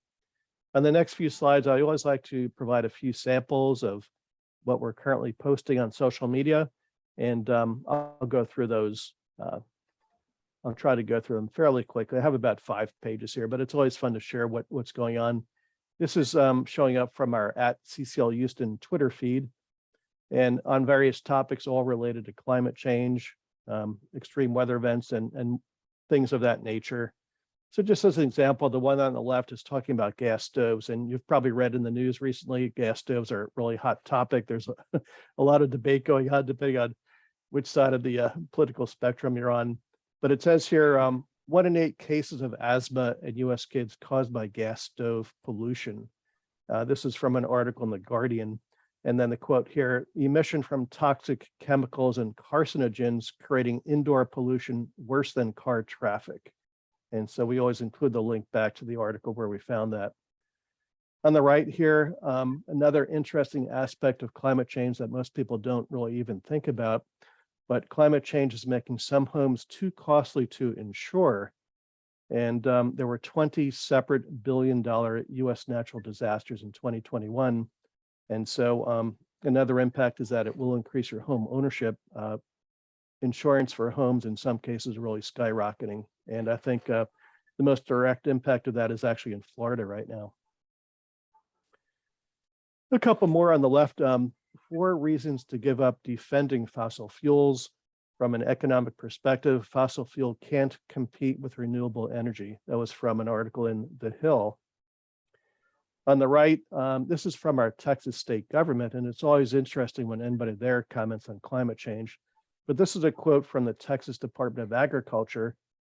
On the next few slides, I always like to provide a few samples of what we're currently posting on social media. And I'll go through those. I'll try to go through them fairly quickly. I have about 5 pages here, but it's always fun to share what's going on. This is showing up from our @CCL Houston Twitter feed, and on various topics, all related to climate change, extreme weather events, and things of that nature. So just as an example, the one on the left is talking about gas stoves, and you've probably read in the news recently, gas stoves are a really hot topic. There's a lot of debate going on depending on which side of the political spectrum you're on. But it says here, 1 in 8 cases of asthma in US kids caused by gas stove pollution. This is from an article in The Guardian. And then the quote here, emission from toxic chemicals and carcinogens creating indoor pollution worse than car traffic. And so we always include the link back to the article where we found that. On the right here, another interesting aspect of climate change that most people don't really even think about, but climate change is making some homes too costly to insure. And there were 20 separate billion-dollar US natural disasters in 2021. And so another impact is that it will increase your home ownership. Insurance for homes in some cases really skyrocketing. And I think the most direct impact of that is actually in Florida right now. A couple more on the left. 4 reasons to give up defending fossil fuels. From an economic perspective, fossil fuel can't compete with renewable energy. That was from an article in The Hill. On the right, this is from our Texas state government, and it's always interesting when anybody there comments on climate change. But this is a quote from the Texas Department of Agriculture,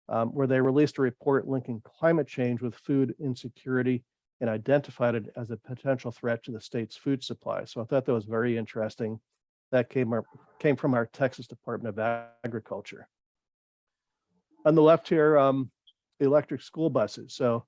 where they released a report linking climate change with food insecurity and identified it as a potential threat to the state's food supply. So I thought that was very interesting. That came from our Texas Department of Agriculture. On the left here, electric school buses. So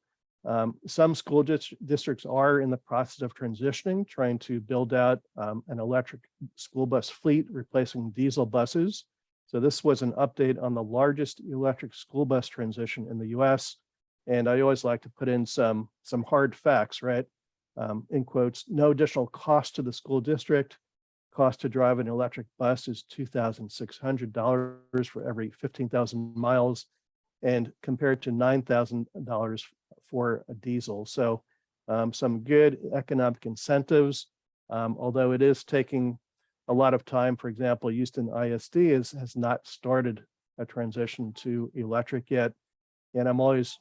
some school districts are in the process of transitioning, trying to build out an electric school bus fleet, replacing diesel buses. So this was an update on the largest electric school bus transition in the US. And I always like to put in some hard facts, right? In quotes, no additional cost to the school district. Cost to drive an electric bus is $2,600 for every 15,000 miles, and compared to $9,000 for a diesel. So some good economic incentives, although it is taking a lot of time. For example, Houston ISD has not started a transition to electric yet. And I'm always,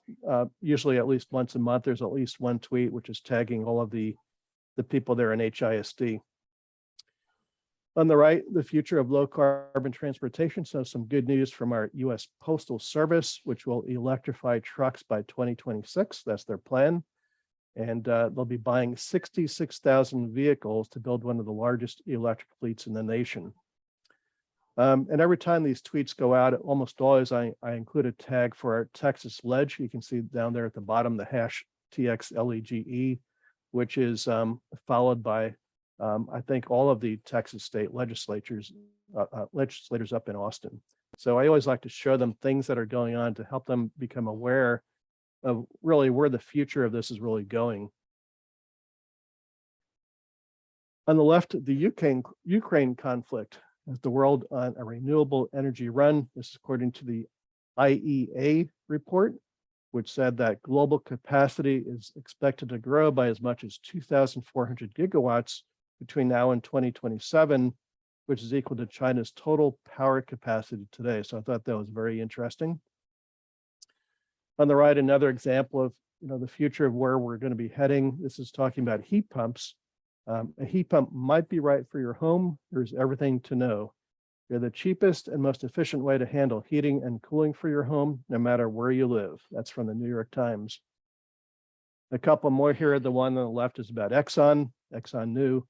usually at least once a month, there's at least one tweet which is tagging all of the people there in HISD. On the right, the future of low carbon transportation. So some good news from our US Postal Service, which will electrify trucks by 2026. That's their plan. And they'll be buying 66,000 vehicles to build one of the largest electric fleets in the nation. And every time these tweets go out, almost always I include a tag for our Texas Ledge. You can see down there at the bottom, the hash TXLEGE, which is followed by, I think, all of the Texas state legislators up in Austin. So I always like to show them things that are going on to help them become aware of really where the future of this is really going. On the left, the Ukraine conflict. Is the world on a renewable energy run? This is according to the IEA report, which said that global capacity is expected to grow by as much as 2,400 gigawatts between now and 2027, which is equal to China's total power capacity today. So I thought that was very interesting. On the right, another example of the future of where we're going to be heading. This is talking about heat pumps. A heat pump might be right for your home. There's everything to know. They're the cheapest and most efficient way to handle heating and cooling for your home, no matter where you live. That's from the New York Times. A couple more here. The one on the left is about Exxon New.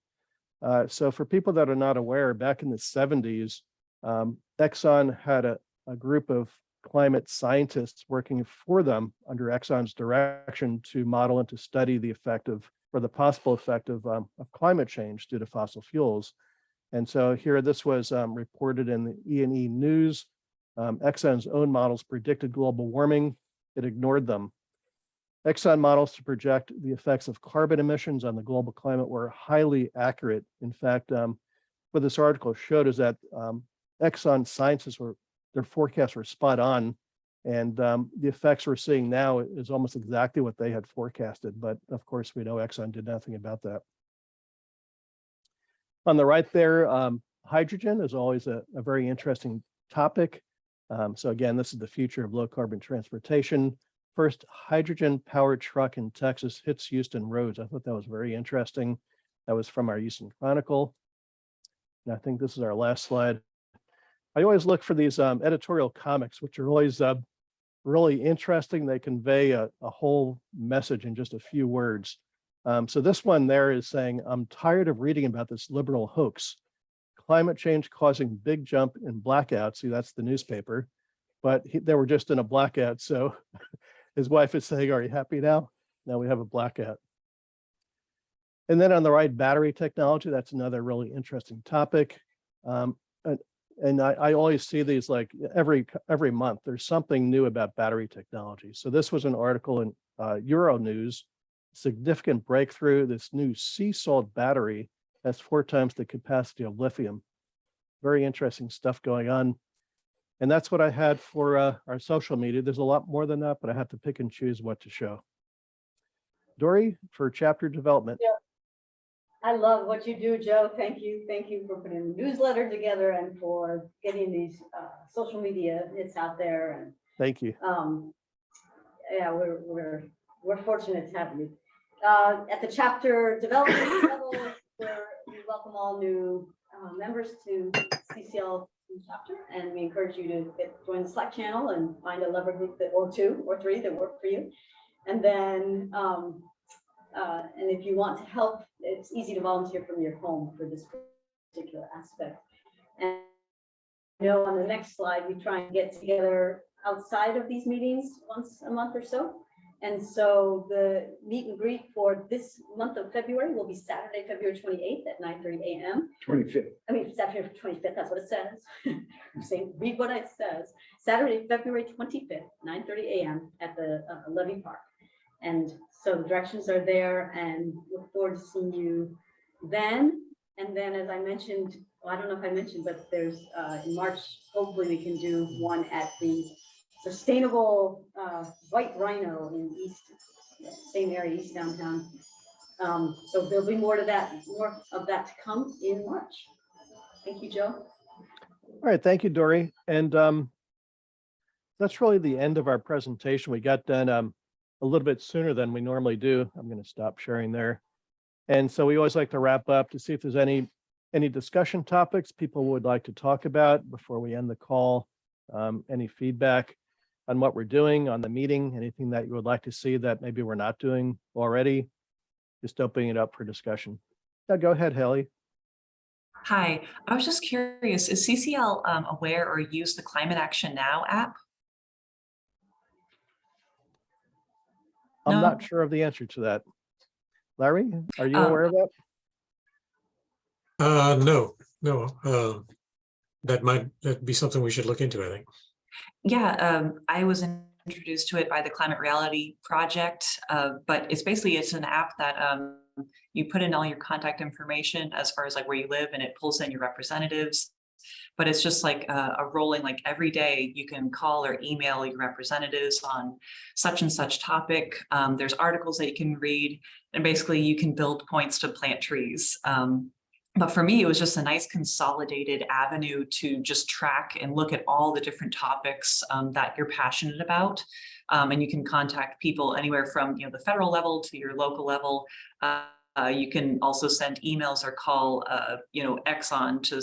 So for people that are not aware, back in the 70s, Exxon had a group of climate scientists working for them under Exxon's direction to model and to study the effect of, or the possible effect of climate change due to fossil fuels. And so here, this was reported in the E&E News. Exxon's own models predicted global warming. It ignored them. Exxon models to project the effects of carbon emissions on the global climate were highly accurate. In fact, what this article showed is that Exxon scientists their forecasts were spot on. And the effects we're seeing now is almost exactly what they had forecasted. But of course, we know Exxon did nothing about that. On the right there, hydrogen is always a very interesting topic. So again, this is the future of low carbon transportation. First hydrogen powered truck in Texas hits Houston roads. I thought that was very interesting. That was from our Houston Chronicle. And I think this is our last slide. I always look for these editorial comics, which are always really interesting. They convey a whole message in just a few words. So this one there is saying, I'm tired of reading about this liberal hoax. Climate change causing big jump in blackouts. See, that's the newspaper. But they were just in a blackout. So his wife is saying, are you happy now? Now we have a blackout. And then on the right, battery technology. That's another really interesting topic. And I always see these like every month, there's something new about battery technology. So this was an article in Euronews, significant breakthrough. This new sea salt battery has 4 times the capacity of lithium. Very interesting stuff going on. And that's what I had for our social media. There's a lot more than that, but I have to pick and choose what to show. Dory, for chapter development. Yeah. I love what you do, Joe. Thank you. Thank you for putting the newsletter together and for getting these social media hits out there. And thank you. Yeah, we're fortunate to have you. At the chapter development level, we welcome all new members to CCL chapter, and we encourage you to join the Slack channel and find a lever group or 2 or 3 that work for you. And then and if you want to help, it's easy to volunteer from your home for this particular aspect. And on the next slide, we try and get together outside of these meetings once a month or so. And so the meet and greet for this month of February will be Saturday, February 28th at 9:30 a.m. 25th. I mean, Saturday, 25th, that's what it says. I'm saying, read what it says, Saturday, February 25th, 9:30 a.m. at the Levy Park. And so the directions are there, and look forward to seeing you then. And then, as I mentioned, well, I don't know if I mentioned, but there's in March, hopefully we can do one at the Sustainable White Rhino in same area, East Downtown. So there'll be more of that to come in March. Thank you, Joe. All right, thank you, Dory. And that's really the end of our presentation. We got done a little bit sooner than we normally do. I'm going to stop sharing there. And so we always like to wrap up to see if there's any discussion topics people would like to talk about before we end the call. Any feedback on what we're doing on the meeting, anything that you would like to see that maybe we're not doing already, just opening it up for discussion. Yeah, go ahead, Haley. Hi, I was just curious, is CCL aware or use the Climate Action Now app? I'm No? not sure of the answer to that. Larry, are you aware of that? No. That'd be something we should look into, I think. Yeah, I was introduced to it by the Climate Reality Project, but it's an app that you put in all your contact information as far as like where you live, and it pulls in your representatives. But it's just like a rolling, like every day you can call or email your representatives on such and such topic. There's articles that you can read, and basically you can build points to plant trees. But for me, it was just a nice consolidated avenue to just track and look at all the different topics that you're passionate about. And you can contact people anywhere from the federal level to your local level. You can also send emails or call Exxon to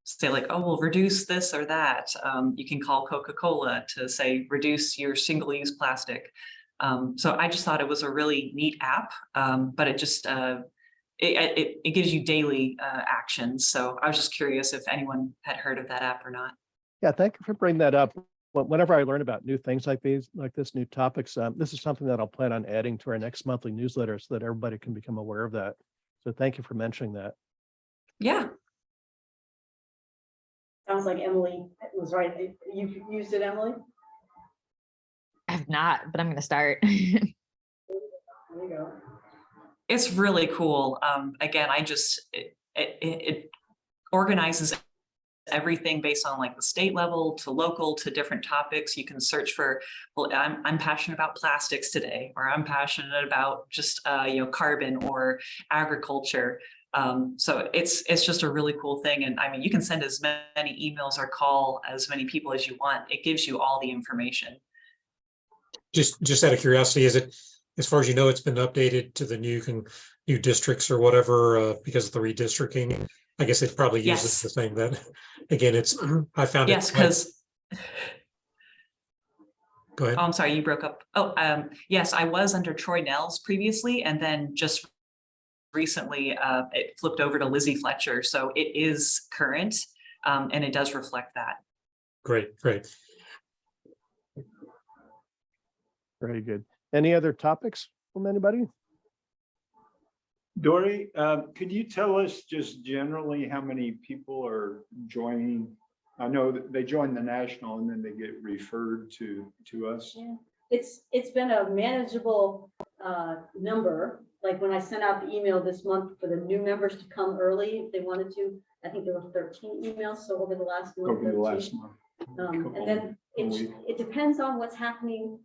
say like, oh, we'll reduce this or that. You can call Coca-Cola to say reduce your single-use plastic. So I just thought it was a really neat app, but it just it gives you daily actions. So I was just curious if anyone had heard of that app or not. Yeah, thank you for bringing that up. Whenever I learn about new things like these, like this, new topics, this is something that I'll plan on adding to our next monthly newsletter so that everybody can become aware of that. So thank you for mentioning that. Yeah. Sounds like Emily was right. You've used it, Emily? I have not, but I'm going to start. There you go. It's really cool. Again, it organizes everything based on like the state level to local to different topics. You can search for, well, I'm passionate about plastics today, or I'm passionate about just carbon or agriculture. So it's just a really cool thing. And I mean, you can send as many emails or call as many people as you want. It gives you all the information. Just out of curiosity, is it, as far as you know, it's been updated to the new districts or whatever because of the redistricting? I guess it probably uses the same. That again, I found yes, because go ahead. Oh, I'm sorry, you broke up. Oh, yes, I was under Troy Nels previously, and then just recently it flipped over to Lizzie Fletcher. So it is current, and it does reflect that. Great. Very good. Any other topics from anybody? Dory, could you tell us just generally how many people are joining? I know that they join the national and then they get referred to us. Yeah, it's been a manageable number. Like when I sent out the email this month for the new members to come early if they wanted to, I think there were 13 emails. So over the last month. Over the last month. And then it depends on what's happening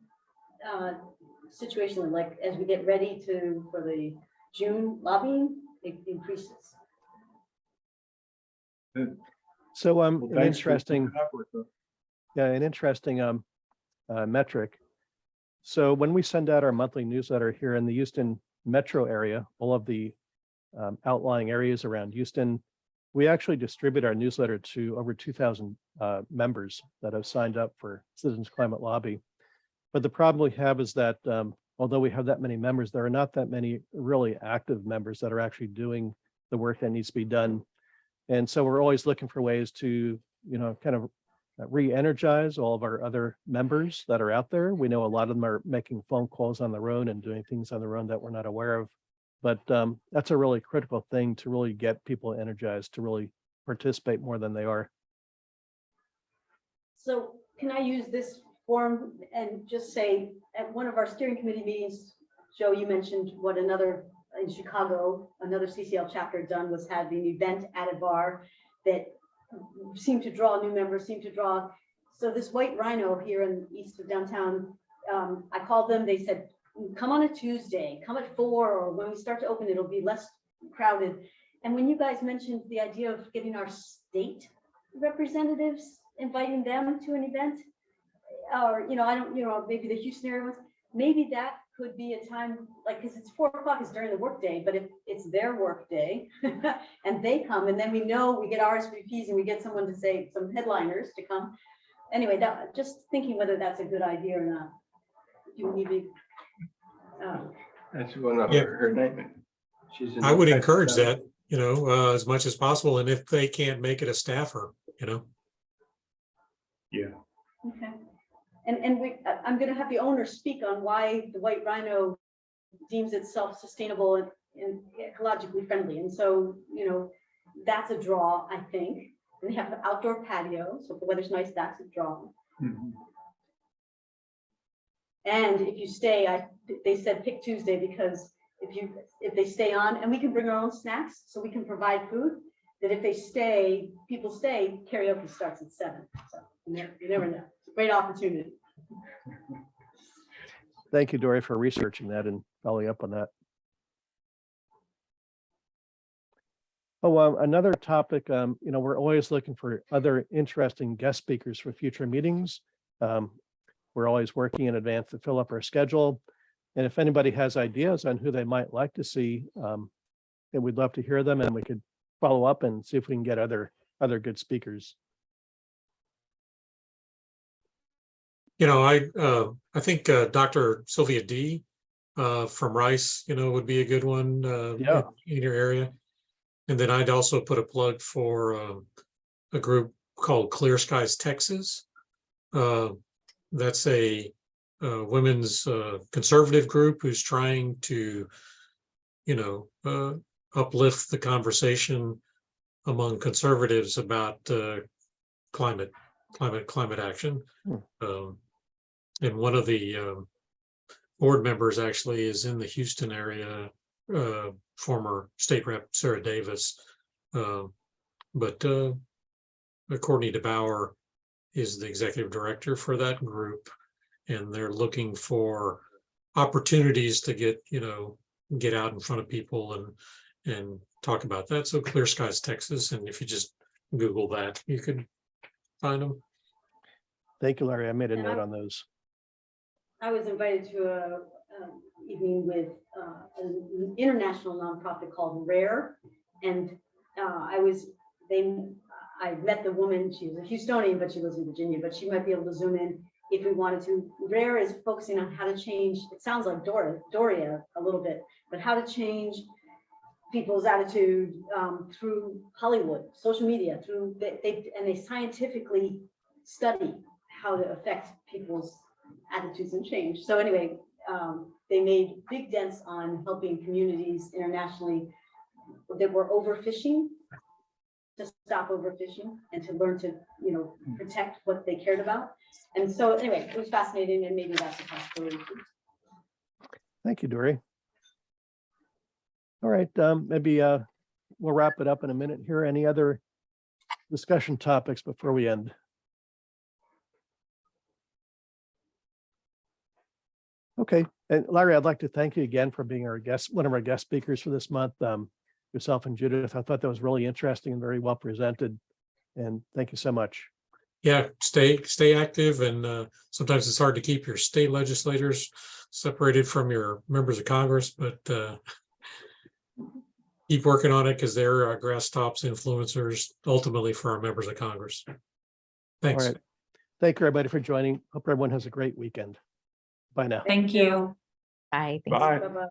situationally. Like as we get ready for the June lobbying, it increases. So Well, an interesting metric. So when we send out our monthly newsletter here in the Houston metro area, all of the outlying areas around Houston, we actually distribute our newsletter to over 2,000 members that have signed up for Citizens Climate Lobby. But the problem we have is that although we have that many members, there are not that many really active members that are actually doing the work that needs to be done. And so we're always looking for ways to, kind of re-energize all of our other members that are out there. We know a lot of them are making phone calls on their own and doing things on their own that we're not aware of. But that's a really critical thing to really get people energized to really participate more than they are. So can I use this form and just say, at one of our steering committee meetings, Joe, you mentioned what another in Chicago, another CCL chapter done was had an event at a bar that seemed to draw new members, So this White Rhino here in east of downtown, I called them, they said, come on a Tuesday, come at 4, or when we start to open, it'll be less crowded. And when you guys mentioned the idea of getting our state representatives, inviting them to an event, or, maybe the Houston area ones, maybe that could be a time, like, because it's 4 o'clock is during the workday, but if it's their workday and they come, and then we know we get RSVPs and we get someone to say, some headliners to come. Anyway, that just thinking whether that's a good idea or not. Do you need me? That's one of Yeah. her name. She's in I would the- encourage that, as much as possible. And if they can't make it, a staffer, Yeah. Okay. And I'm going to have the owner speak on why the White Rhino deems itself sustainable and ecologically friendly. And so, that's a draw, I think. And they have an outdoor patio, so if the weather's nice, that's a draw. Mhm. And if you stay, they said pick Tuesday because if they stay on, and we can bring our own snacks, so we can provide food. That if people stay, karaoke starts at 7. So you never know. It's a great opportunity. Thank you, Dory, for researching that and following up on that. Oh, another topic, we're always looking for other interesting guest speakers for future meetings. We're always working in advance to fill up our schedule. And if anybody has ideas on who they might like to see, then we'd love to hear them, and we could follow up and see if we can get other good speakers. I think Dr. Sylvia D. From Rice, would be a good one Yeah. in your area. And then I'd also put a plug for a group called Clear Skies, Texas. That's a women's conservative group who's trying to, uplift the conversation among conservatives about climate action. And one of the board members actually is in the Houston area, former state rep Sarah Davis. But Courtney DeBauer is the executive director for that group, and they're looking for opportunities to get out in front of people and talk about that. So Clear Skies, Texas, and if you just Google that, you can find them. Thank you, Larry. I made a note on those. I was invited to a evening with an international nonprofit called RARE, and I met the woman. She was a Houstonian, but she lives in Virginia, but she might be able to zoom in if we wanted to. RARE is focusing on how to change, it sounds like Doria a little bit, but how to change people's attitude through Hollywood, social media, they scientifically study how to affect people's attitudes and change. So anyway, they made big dents on helping communities internationally that were overfishing, to stop overfishing and to learn to, protect what they cared about. And so anyway, it was fascinating, and maybe that's a possibility. Thank you, Dory. All right, maybe we'll wrap it up in a minute here. Any other discussion topics before we end? Okay, and Larry, I'd like to thank you again for being one of our guest speakers for this month. Yourself and Judith, I thought that was really interesting and very well presented. And thank you so much. Yeah, stay active, and sometimes it's hard to keep your state legislators separated from your members of Congress, but keep working on it, because they're grass tops influencers ultimately for our members of Congress. Thanks. All right. Thank you, everybody, for joining. Hope everyone has a great weekend. Bye now. Thank you. Bye. Bye. Bye-bye.